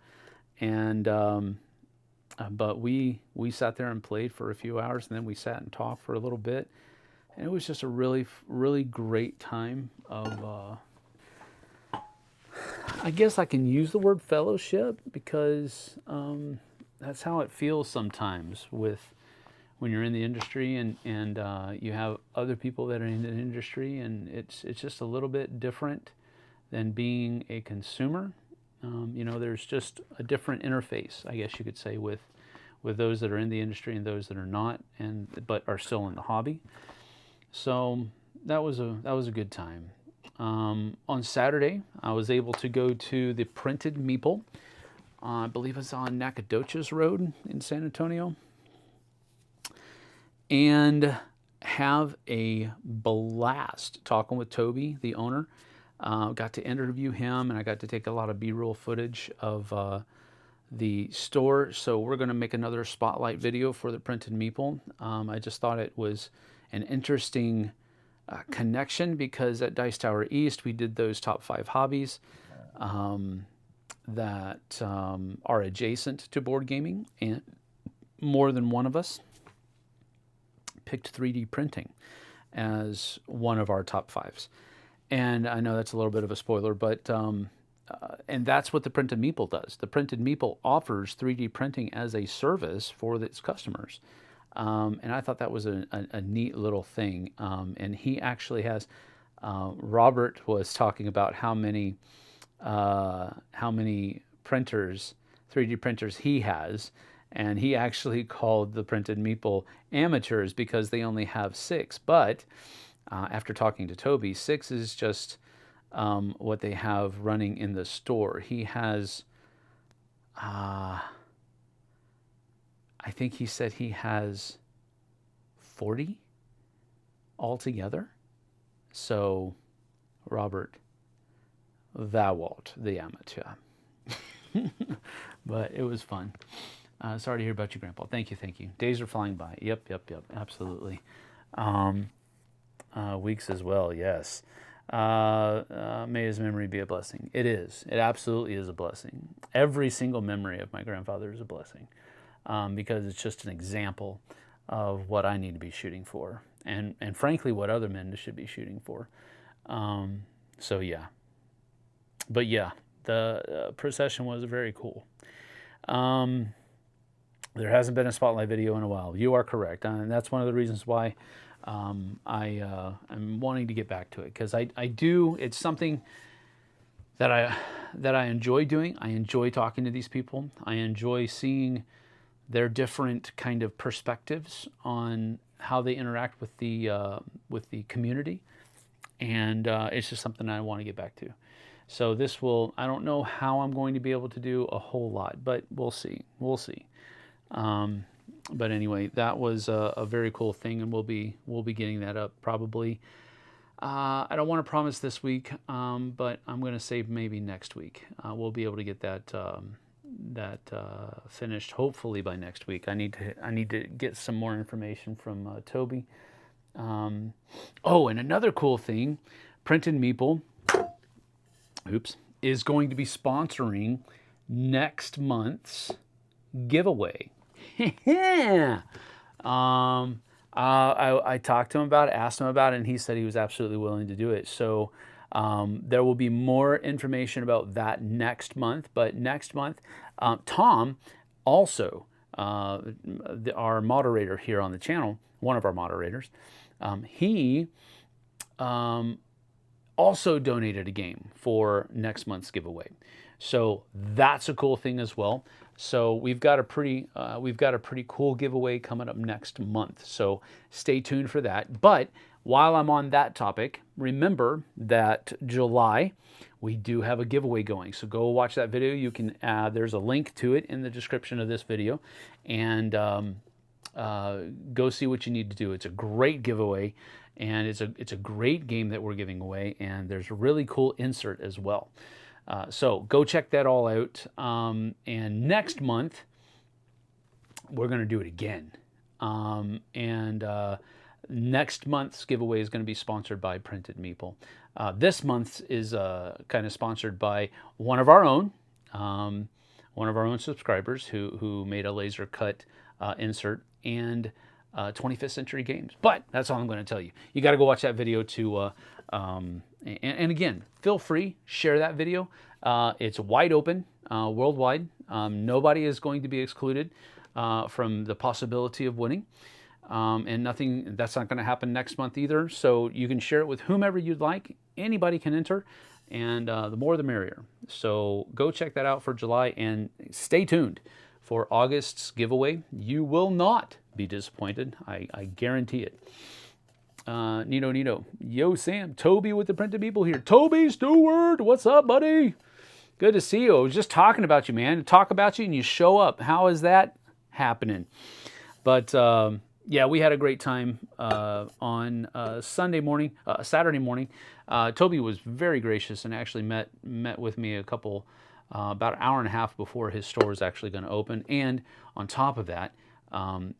And but we sat there and played for a few hours, and then we sat and talked for a little bit, and it was just a really great time of I guess I can use the word fellowship, because that's how it feels sometimes when you're in the industry and you have other people that are in the industry, and it's just a little bit different than being a consumer. There's just a different interface, I guess you could say, with those that are in the industry and those that are not, but are still in the hobby. So that was a good time. On Saturday, I was able to go to the Printed Meeple. I believe it's on Nacogdoches Road in San Antonio, and have a blast talking with Toby, the owner. Got to interview him, and I got to take a lot of B-roll footage of the store. So we're going to make another spotlight video for the Printed Meeple. I just thought it was an interesting connection, because at Dice Tower East we did those top 5 hobbies that are adjacent to board gaming, and more than one of us picked 3D printing as one of our top 5s. And I know that's a little bit of a spoiler, but and that's what the Printed Meeple does. The Printed Meeple offers 3D printing as a service for its customers. And I thought that was a neat little thing. And he actually has, Robert was talking about how many printers, 3D printers he has. And he actually called the Printed Meeple amateurs because they only have 6. But after talking to Toby, 6 is just what they have running in the store. He has, I think he said he has 40 altogether. So, Robert, thou art the amateur. But it was fun. Sorry to hear about you, Grandpa. Thank you. Days are flying by. Yep, absolutely. Weeks as well, yes. May his memory be a blessing. It is. It absolutely is a blessing. Every single memory of my grandfather is a blessing, because it's just an example of what I need to be shooting for, and frankly, what other men should be shooting for. So yeah. But yeah, the procession was very cool. There hasn't been a spotlight video in a while. You are correct, and that's one of the reasons why I'm wanting to get back to it, because I do. It's something that I enjoy doing. I enjoy talking to these people. I enjoy seeing their different kind of perspectives on how they interact with the community, and it's just something I want to get back to. So this will. I don't know how I'm going to be able to do a whole lot, but we'll see. But anyway, that was a very cool thing, and we'll be getting that up probably. I don't want to promise this week, but I'm going to say maybe next week. We'll be able to get that finished hopefully by next week. I need to get some more information from Toby. Oh, and another cool thing, Printed Meeple, is going to be sponsoring next month's giveaway. I I talked to him about it, asked him about it, and he said he was absolutely willing to do it. So there will be more information about that next month. But next month, Tom, also our moderator here on the channel, one of our moderators, he also donated a game for next month's giveaway. So that's a cool thing as well. So we've got a pretty cool giveaway coming up next month. So stay tuned for that. But while I'm on that topic, remember that July we do have a giveaway going. So go watch that video. You can there's a link to it in the description of this video, and go see what you need to do. It's a great giveaway, and it's a great game that we're giving away, and there's a really cool insert as well. So go check that all out. And next month, we're going to do it again. Next month's giveaway is going to be sponsored by Printed Meeple. This month's is kind of sponsored by one of our own subscribers who made a laser cut insert, and 25th Century Games. But that's all I'm going to tell you. You got to go watch that video to, and again, feel free, share that video. It's wide open, worldwide. Nobody is going to be excluded from the possibility of winning. And that's not going to happen next month either. So you can share it with whomever you'd like. Anybody can enter, and the more the merrier. So go check that out for July, and stay tuned for August's giveaway. You will not be disappointed. I guarantee it. Nito. Yo, Sam. Toby with the Printed People here. Toby Stewart, what's up, buddy? Good to see you. I was just talking about you, man. Talk about you and you show up. How is that happening? But yeah, we had a great time on Saturday morning. Toby was very gracious and actually met with me about an hour and a half before his store was actually going to open. And on top of that,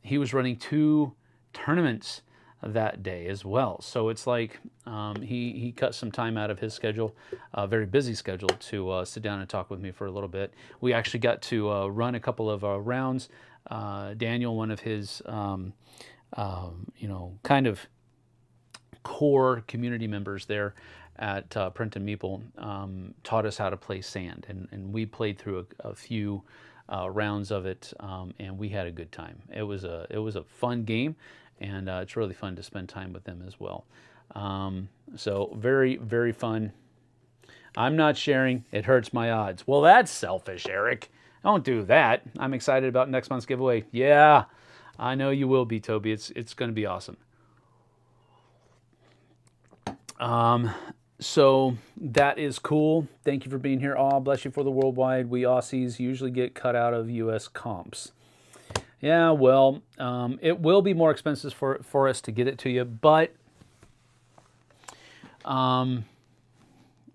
he was running 2 tournaments that day as well. So it's like he cut some time out of his schedule, a very busy schedule, to sit down and talk with me for a little bit. We actually got to run a couple of rounds. Daniel, one of his kind of core community members there at Print and Meeple, taught us how to play sand, and we played through a few rounds of it, and we had a good time. It was a fun game, and it's really fun to spend time with them as well. So very, very fun. I'm not sharing. It hurts my odds. Well, that's selfish, Eric. Don't do that. I'm excited about next month's giveaway. Yeah, I know you will be, Toby. It's going to be awesome. So that is cool. Thank you for being here. Oh, bless you for the worldwide. We Aussies usually get cut out of U.S. comps. Yeah, well, it will be more expensive for us to get it to you, but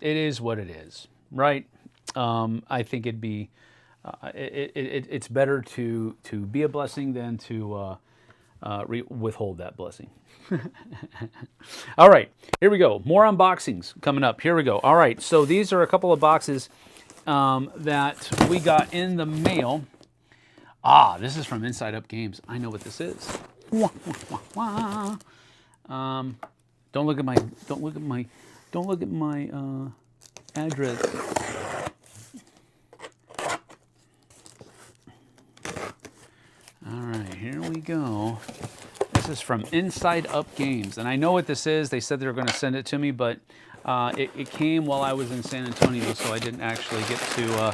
it is what it is, right? I think it'd be it's better to be a blessing than to withhold that blessing. All right, here we go. More unboxings coming up. Here we go. All right, so these are a couple of boxes that we got in the mail. Ah, this is from Inside Up Games. I know what this is. Don't look at my address. All right, here we go. This is from Inside Up Games, and I know what this is. They said they were going to send it to me, but it came while I was in San Antonio, so I didn't actually get to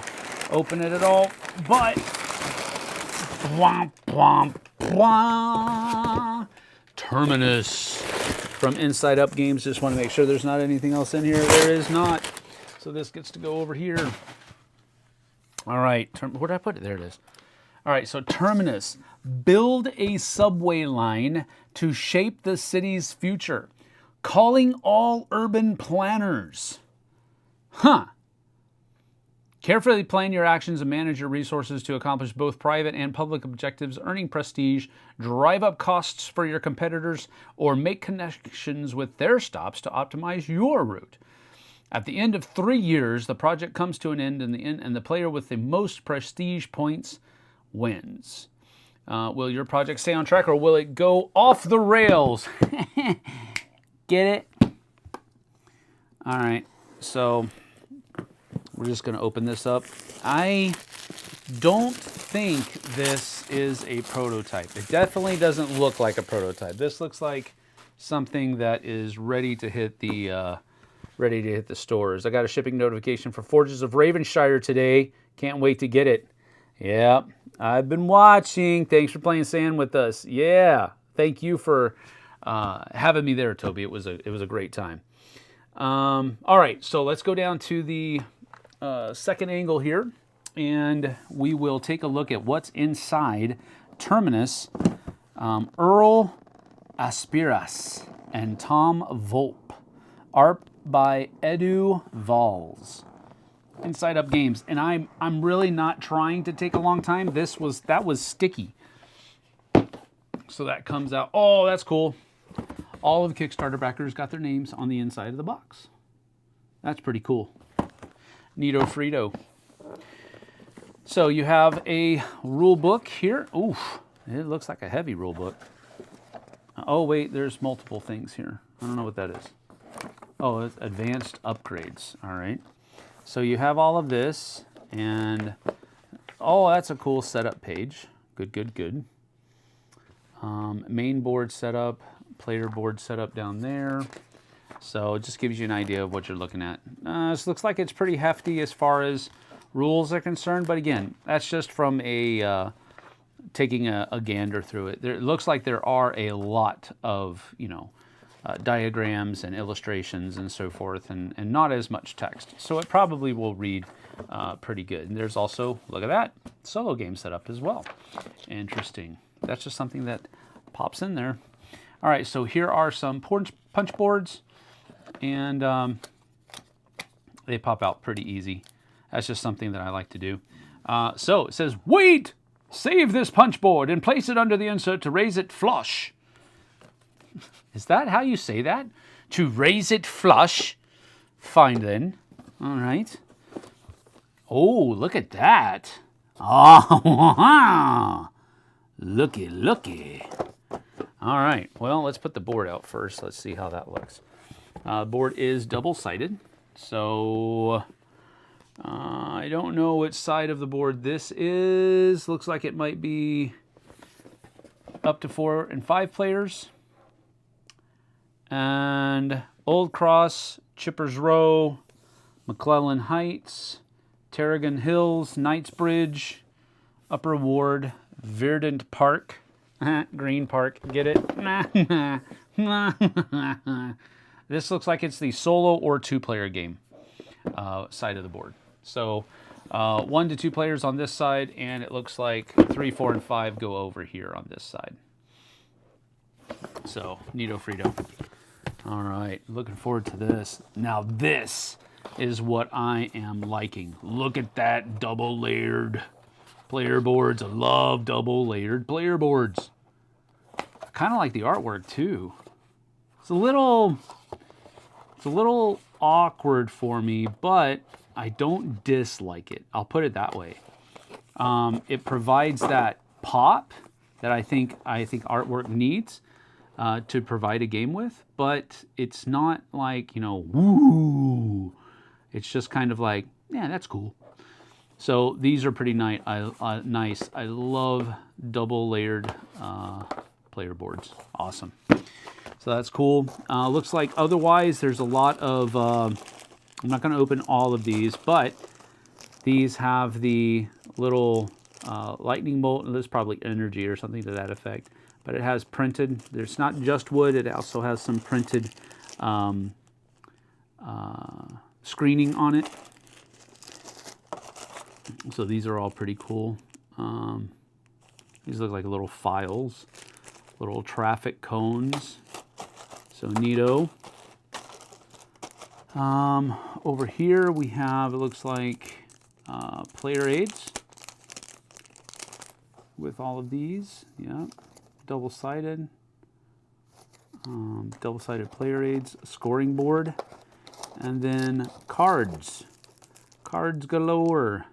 open it at all. But Terminus from Inside Up Games. Just want to make sure there's not anything else in here. There is not. So this gets to go over here. All right, where did I put it? There it is. All right, so Terminus. Build a subway line to shape the city's future. Calling all urban planners. Huh. Carefully plan your actions and manage your resources to accomplish both private and public objectives, earning prestige, drive up costs for your competitors, or make connections with their stops to optimize your route. At the end of 3 years, the project comes to an end, and the player with the most prestige points wins. Will your project stay on track or will it go off the rails? Get it? All right, so we're just going to open this up. I don't think this is a prototype. It definitely doesn't look like a prototype. This looks like something that is ready to hit the stores. I got a shipping notification for Forges of Ravenshire today. Can't wait to get it. Yeah, I've been watching. Thanks for playing sand with us. Yeah, thank you for having me there, Toby. It was a great time. All right, so let's go down to the second angle here, and we will take a look at what's inside Terminus. Earl Aspiras and Tom Volpe. Art by Edu Valls. Inside Up Games, and I'm really not trying to take a long time. That was sticky, so that comes out. Oh, that's cool. All of the Kickstarter backers got their names on the inside of the box. That's pretty cool. Neato Frito. So you have a rule book here. Oof, it looks like a heavy rule book. Oh wait, there's multiple things here. I don't know what that is. Oh, it's advanced upgrades. All right. So you have all of this, and oh, that's a cool setup page. Good, good, good. Main board setup, player board setup down there. So it just gives you an idea of what you're looking at. This looks like it's pretty hefty as far as rules are concerned, but again, that's just from a taking a gander through it. It looks like there are a lot of, diagrams and illustrations and so forth, and not as much text. So it probably will read pretty good. And there's also, look at that, solo game setup as well. Interesting. That's just something that pops in there. All right, so here are some punch boards, and they pop out pretty easy. That's just something that I like to do. So it says, wait, save this punch board and place it under the insert to raise it flush. Is that how you say that? To raise it flush? Fine then. All right. Oh, look at that. Oh, looky, looky. All right. Well, let's put the board out first. Let's see how that looks. Board is double-sided. So I don't know which side of the board this is. Looks like it might be up to 4 and 5 players. And Old Cross, Chippers Row, McClellan Heights, Tarragon Hills, Knightsbridge, Upper Ward, Verdant Park, Green Park, get it? This looks like it's the solo or 2-player game side of the board. So 1 to 2 players on this side, and it looks like 3, 4, and 5 go over here on this side. So, neato Frito. All right, looking forward to this. Now this is what I am liking. Look at that double-layered player boards. I love double-layered player boards. I kind of like the artwork too. It's a little awkward for me, but I don't dislike it. I'll put it that way. It provides that pop that I think artwork needs to provide a game with, but it's not like, woo. It's just kind of like, yeah, that's cool. So these are pretty nice. I love double-layered player boards. Awesome. So that's cool. Looks like otherwise there's a lot of, I'm not going to open all of these, but these have the little lightning bolt. There's probably energy or something to that effect. But it has printed, there's not just wood, it also has some printed screening on it. So these are all pretty cool. These look like little files, little traffic cones. So neato. Over here we have, it looks like player aids with all of these. Yeah. Double-sided player aids, scoring board, and then cards galore.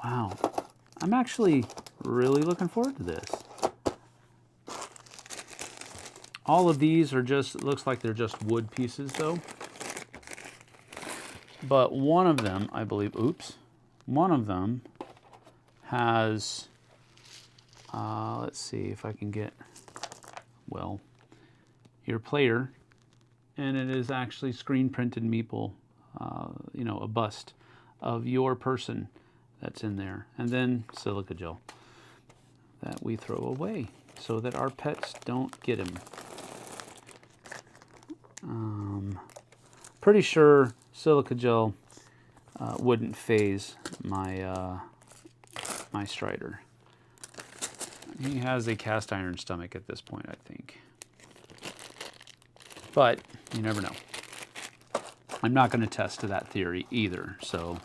Wow, I'm actually really looking forward to this. All of these are just, looks like they're just wood pieces though. But one of them, I believe, oops, one of them has, let's see if I can get, well, your player, and it is actually screen printed meeple, you know, a bust of your person that's in there. And then silica gel that we throw away so that our pets don't get him. Pretty sure silica gel wouldn't phase my my Strider. He has a cast iron stomach at this point, I think. But you never know. I'm not going to test to that theory either, so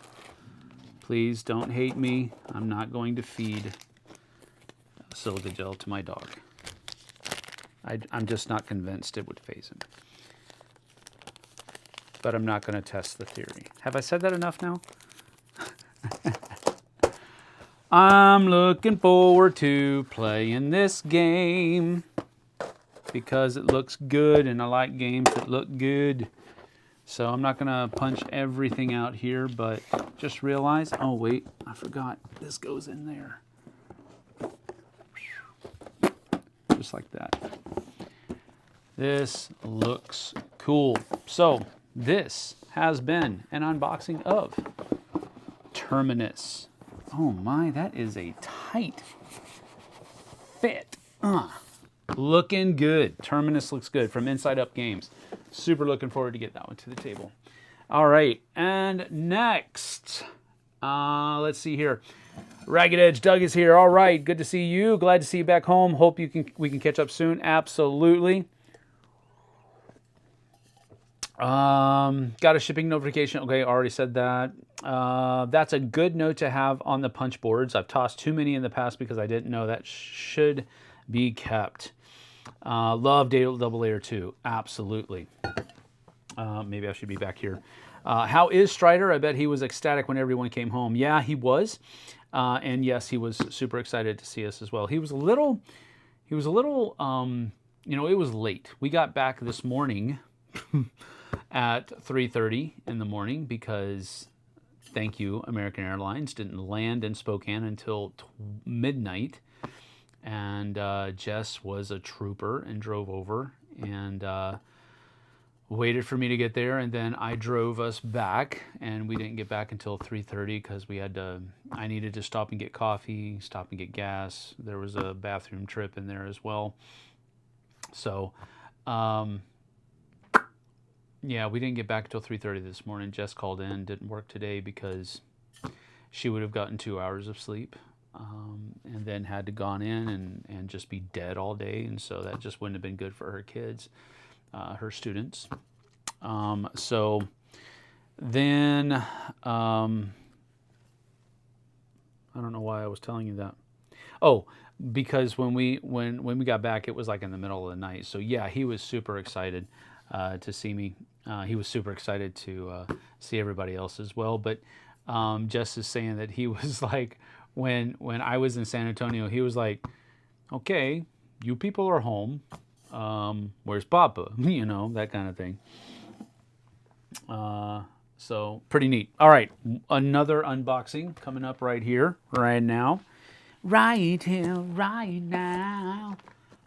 please don't hate me. I'm not going to feed silica gel to my dog. I'm just not convinced it would phase him. But I'm not going to test the theory. Have I said that enough now? I'm looking forward to playing this game because it looks good and I like games that look good. So I'm not going to punch everything out here, but just realize, oh wait, I forgot, this goes in there. Just like that. This looks cool. So this has been an unboxing of Terminus. Oh my, that is a tight fit. Looking good. Terminus looks good from Inside Up Games. Super looking forward to get that one to the table. All right, and next, let's see here. Ragged Edge Doug is here. All right, good to see you. Glad to see you back home. Hope we can catch up soon. Absolutely. Got a shipping notification. Okay, already said that. That's a good note to have on the punch boards. I've tossed too many in the past because I didn't know that should be kept. Love Double Layer 2. Absolutely. Maybe I should be back here. How is Strider? I bet he was ecstatic when everyone came home. Yeah, he was. And yes, he was super excited to see us as well. He was a little, you know, it was late. We got back this morning at 3:30 in the morning because, thank you, American Airlines didn't land in Spokane until midnight. And Jess was a trooper and drove over and waited for me to get there, and then I drove us back, and we didn't get back until 3:30 because I needed to stop and get coffee, stop and get gas. There was a bathroom trip in there as well. So, yeah, we didn't get back until 3:30 this morning. Jess called in, didn't work today because she would have gotten 2 hours of sleep. And then had to gone in and just be dead all day, and so that just wouldn't have been good for her kids, her students. So then I don't know why I was telling you that. Oh, because when we got back, it was like in the middle of the night. So yeah, he was super excited to see me. He was super excited to see everybody else as well. But Jess is saying that he was like, when I was in San Antonio, he was like, okay, you people are home. Where's Papa? You know, that kind of thing. So pretty neat. All right, another unboxing coming up right here, right now. Right here, right now.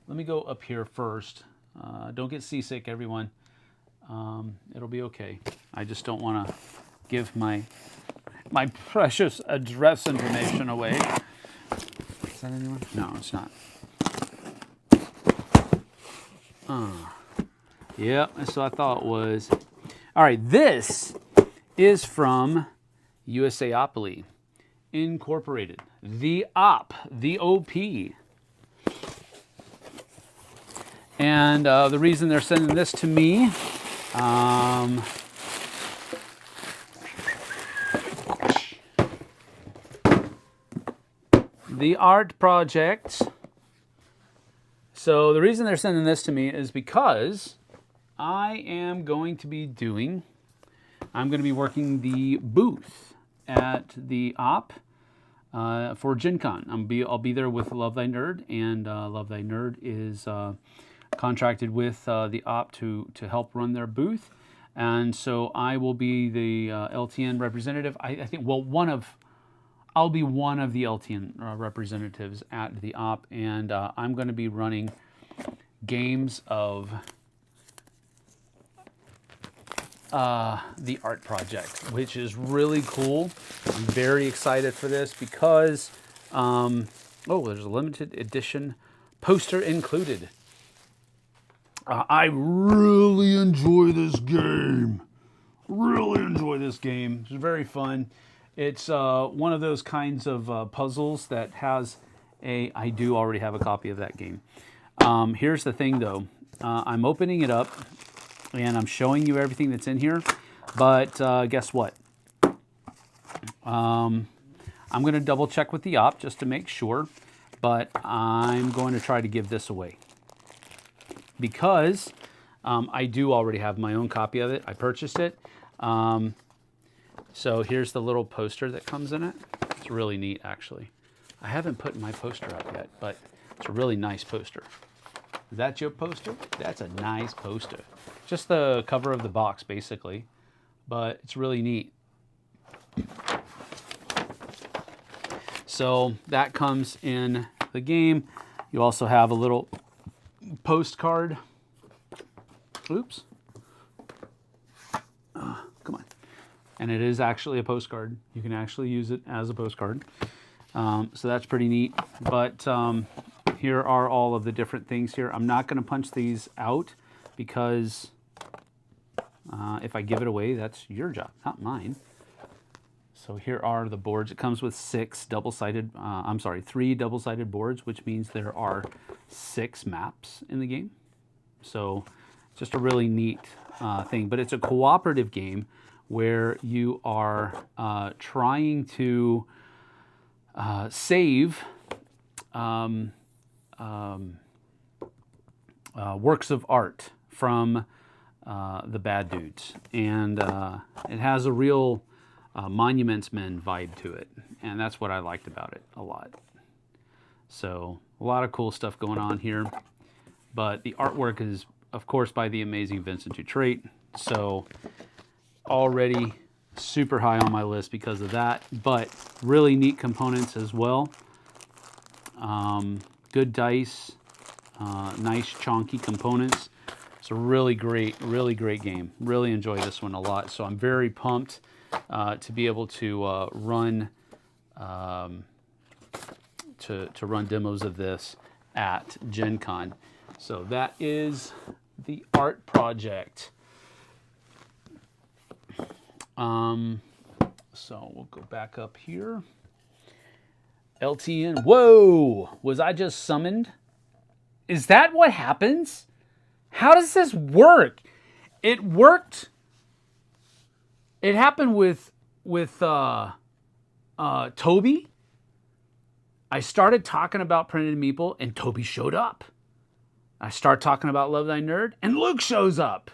Let me go up here first. Don't get seasick, everyone. It'll be okay. I just don't want to give my precious address information away. Is that anyone? No, it's not. Yep, that's what I thought was. All right, this is from USAopoly Incorporated. The OP, the OP. And the reason they're sending this to me, the art project. So the reason they're sending this to me is because I am going to be working the booth at the OP for Gen Con. I'll be there with Love Thy Nerd, and Love Thy Nerd is contracted with the op to help run their booth. And so I will be the LTN representative. I think, well, I'll be one of the LTN representatives at the op, and I'm going to be running games of the art project, which is really cool. I'm very excited for this because, oh, there's a limited edition poster included. I really enjoy this game. It's very fun. It's one of those kinds of puzzles that has I do already have a copy of that game. Here's the thing though. I'm opening it up and I'm showing you everything that's in here. But guess what? I'm going to double check with the op just to make sure. But I'm going to try to give this away. Because I do already have my own copy of it. I purchased it. So here's the little poster that comes in it. It's really neat, actually. I haven't put my poster up yet, but it's a really nice poster. Is that your poster? That's a nice poster. Just the cover of the box, basically. But it's really neat. So that comes in the game. You also have a little postcard. Oops. Come on. And it is actually a postcard. You can actually use it as a postcard. So that's pretty neat. But here are all of the different things here. I'm not going to punch these out because if I give it away, that's your job, not mine. So here are the boards. It comes with 3 double-sided boards, which means there are 6 maps in the game. So just a really neat thing. But it's a cooperative game where you are trying to save works of art from the bad dudes. And it has a real Monuments Men vibe to it. And that's what I liked about it a lot. So a lot of cool stuff going on here. But the artwork is, of course, by the amazing Vincent Dutrait. So already super high on my list because of that. But really neat components as well. Good dice. Nice chonky components. It's a really great game. Really enjoy this one a lot. So I'm very pumped to be able to run to run demos of this at Gen Con. So that is the art project. So we'll go back up here. LTN. Whoa! Was I just summoned? Is that what happens? How does this work? It worked. It happened with Toby. I started talking about Printed Meeple, and Toby showed up. I start talking about Love Thy Nerd, and Luke shows up.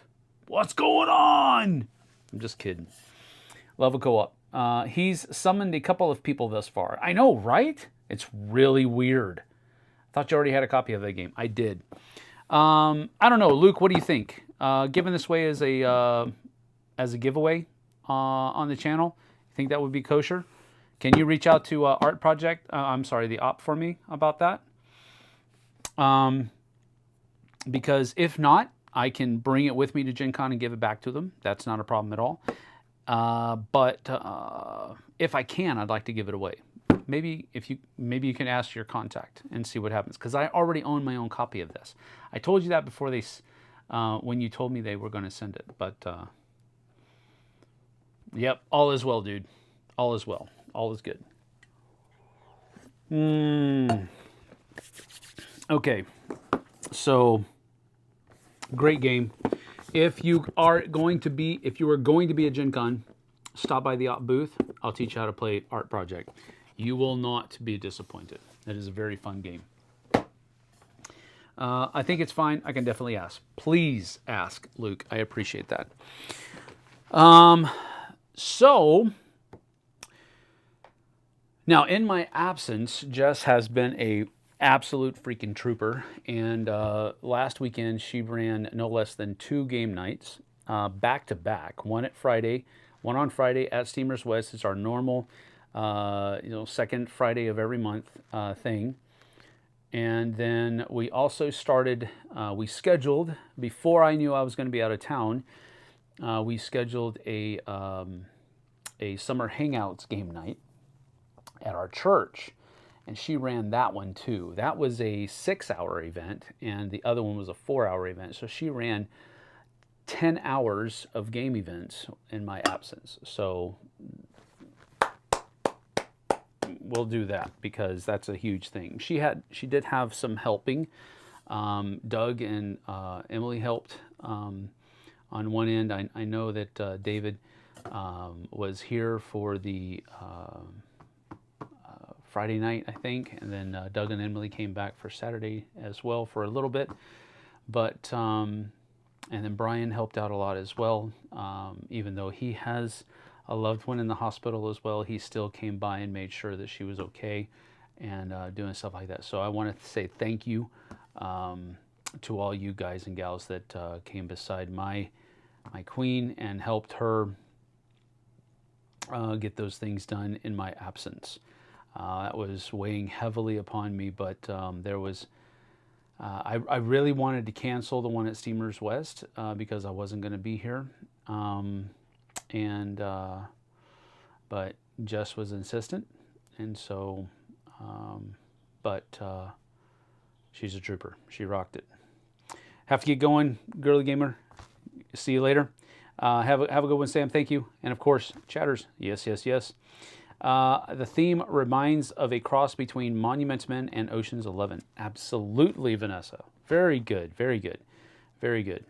What's going on? I'm just kidding. Love a co-op. He's summoned a couple of people thus far. I know, right? It's really weird. I thought you already had a copy of that game. I did. I don't know, Luke. What do you think? Giving this away as a giveaway on the channel, you think that would be kosher? Can you reach out to Art Project? I'm sorry, the op for me about that. Because if not, I can bring it with me to Gen Con and give it back to them. That's not a problem at all. But if I can, I'd like to give it away. Maybe you can ask your contact and see what happens, because I already own my own copy of this. I told you that before when you told me they were going to send it. But yep, all is well, dude. All is well. All is good. Okay, so great game. If you are going to be at Gen Con, stop by the op booth. I'll teach you how to play Art Project. You will not be disappointed. It is a very fun game. I think it's fine. I can definitely ask. Please ask, Luke. I appreciate that. So Now, in my absence, Jess has been a absolute freaking trooper, and last weekend she ran no less than 2 game nights back to back. One on Friday at Steamers West. It's our normal, second Friday of every month thing. And then we also we scheduled, before I knew I was going to be out of town, we scheduled a summer hangouts game night at our church. And she ran that one too. That was a 6-hour event, and the other one was a 4-hour event. So she ran 10 hours of game events in my absence. So we'll do that because that's a huge thing. She did have some helping. Doug and Emily helped on one end. I know that David was here for the Friday night, I think, and then Doug and Emily came back for Saturday as well for a little bit. But and then Brian helped out a lot as well. Even though he has a loved one in the hospital as well, he still came by and made sure that she was okay and doing stuff like that. So I wanted to say thank you to all you guys and gals that came beside my queen and helped her get those things done in my absence. That was weighing heavily upon me, but there was I really wanted to cancel the one at Steamers West because I wasn't going to be here, but Jess was insistent, and so she's a trooper. She rocked it. Have to get going, girly gamer. See you later. Have a good one, Sam. Thank you. And of course, chatters. Yes, yes, yes. The theme reminds of a cross between Monument Men and Ocean's 11. Absolutely, Vanessa. Very good, very good, very good.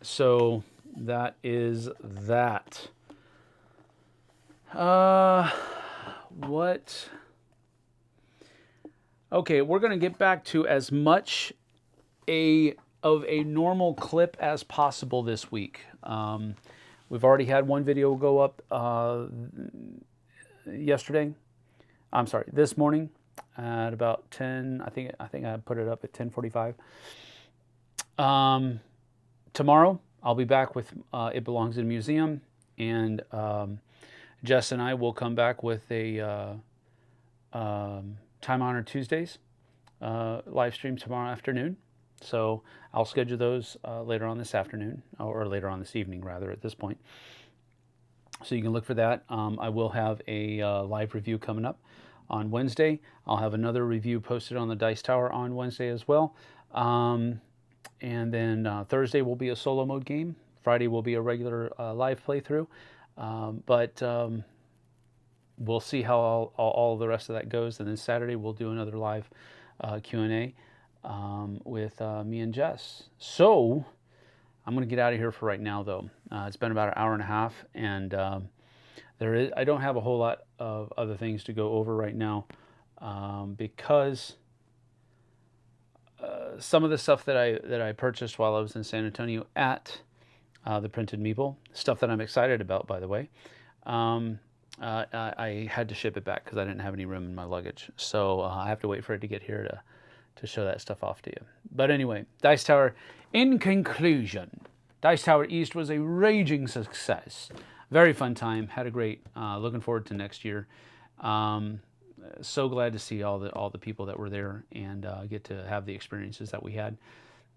So that is that. What? Okay, we're going to get back to as much of a normal clip as possible this week. We've already had one video go up yesterday. I'm sorry, this morning at about 10. I think I put it up at 10:45. Tomorrow I'll be back with It Belongs in a Museum, and Jess and I will come back with a Time Honored Tuesdays live stream tomorrow afternoon. So I'll schedule those later on this afternoon, or later on this evening, rather, at this point. So you can look for that. I will have a live review coming up on Wednesday. I'll have another review posted on the Dice Tower on Wednesday as well. And then Thursday will be a solo mode game. Friday will be a regular live playthrough. But we'll see how all the rest of that goes. And then Saturday we'll do another live Q&A. With me and Jess. So I'm going to get out of here for right now, though. It's been about an hour and a half, and I don't have a whole lot of other things to go over right now because some of the stuff that I purchased while I was in San Antonio at the Printed Meeple, stuff that I'm excited about, by the way, I had to ship it back because I didn't have any room in my luggage. So I have to wait for it to get here to show that stuff off to you. But anyway, Dice Tower, in conclusion, Dice Tower East was a raging success. Very fun time. Had a great, looking forward to next year. So glad to see all the people that were there and get to have the experiences that we had.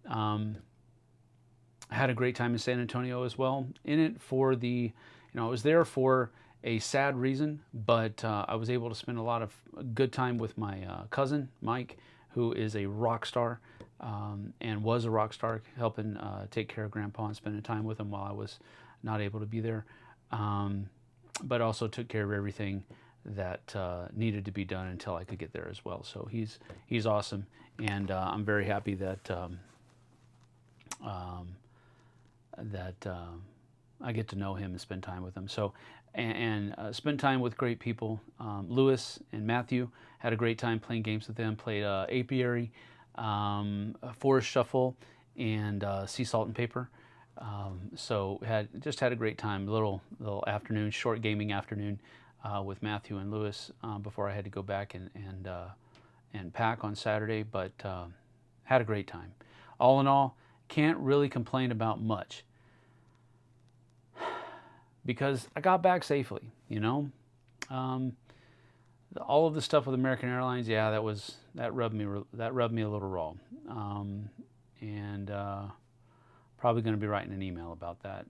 Had a great time in San Antonio as well. In it for I was there for a sad reason, but I was able to spend a lot of good time with my cousin, Mike, who is a rock star and was a rock star, helping take care of Grandpa and spending time with him while I was not able to be there. But also took care of everything that needed to be done until I could get there as well. So he's awesome, and I'm very happy that I get to know him and spend time with him. So and spend time with great people. Lewis and Matthew, had a great time playing games with them. Played Apiary, Forest Shuffle, and Sea Salt and Paper. So just had a great time. Little afternoon, short gaming afternoon with Matthew and Lewis before I had to go back and pack on Saturday. But had a great time. All in all, can't really complain about much because I got back safely. You know, all of the stuff with American Airlines, yeah, that rubbed me a little raw, and probably going to be writing an email about that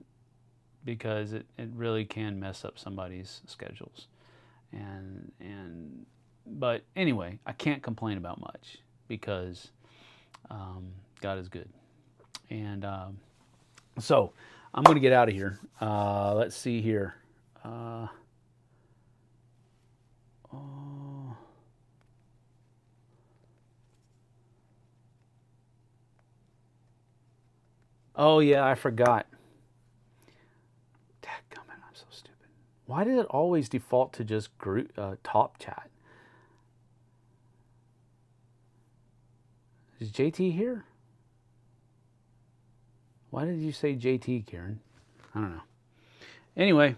because it really can mess up somebody's schedules, but anyway, I can't complain about much because God is good, and so I'm going to get out of here. Let's see here. Oh yeah, I forgot. Dadgummit, I'm so stupid. Why did it always default to just group top chat? Is JT here? Why did you say JT, Karen? I don't know. Anyway,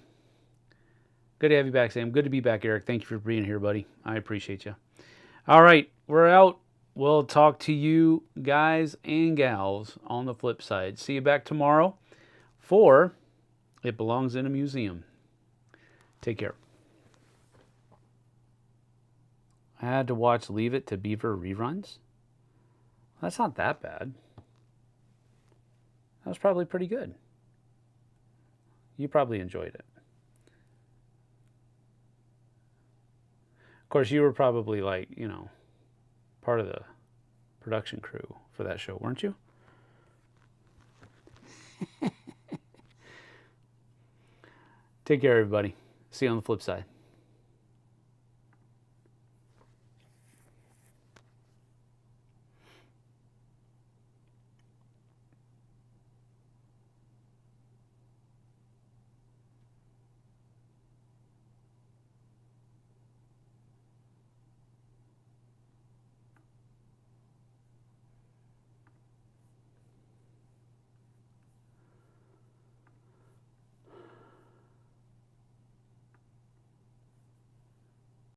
good to have you back, Sam. Good to be back, Eric. Thank you for being here, buddy. I appreciate you. All right, we're out. We'll talk to you guys and gals on the flip side. See you back tomorrow for It Belongs in a Museum. Take care. I had to watch Leave It to Beaver reruns. That's not that bad. That was probably pretty good. You probably enjoyed it. Of course, you were probably like, you know, part of the production crew for that show, weren't you? Take care, everybody. See you on the flip side.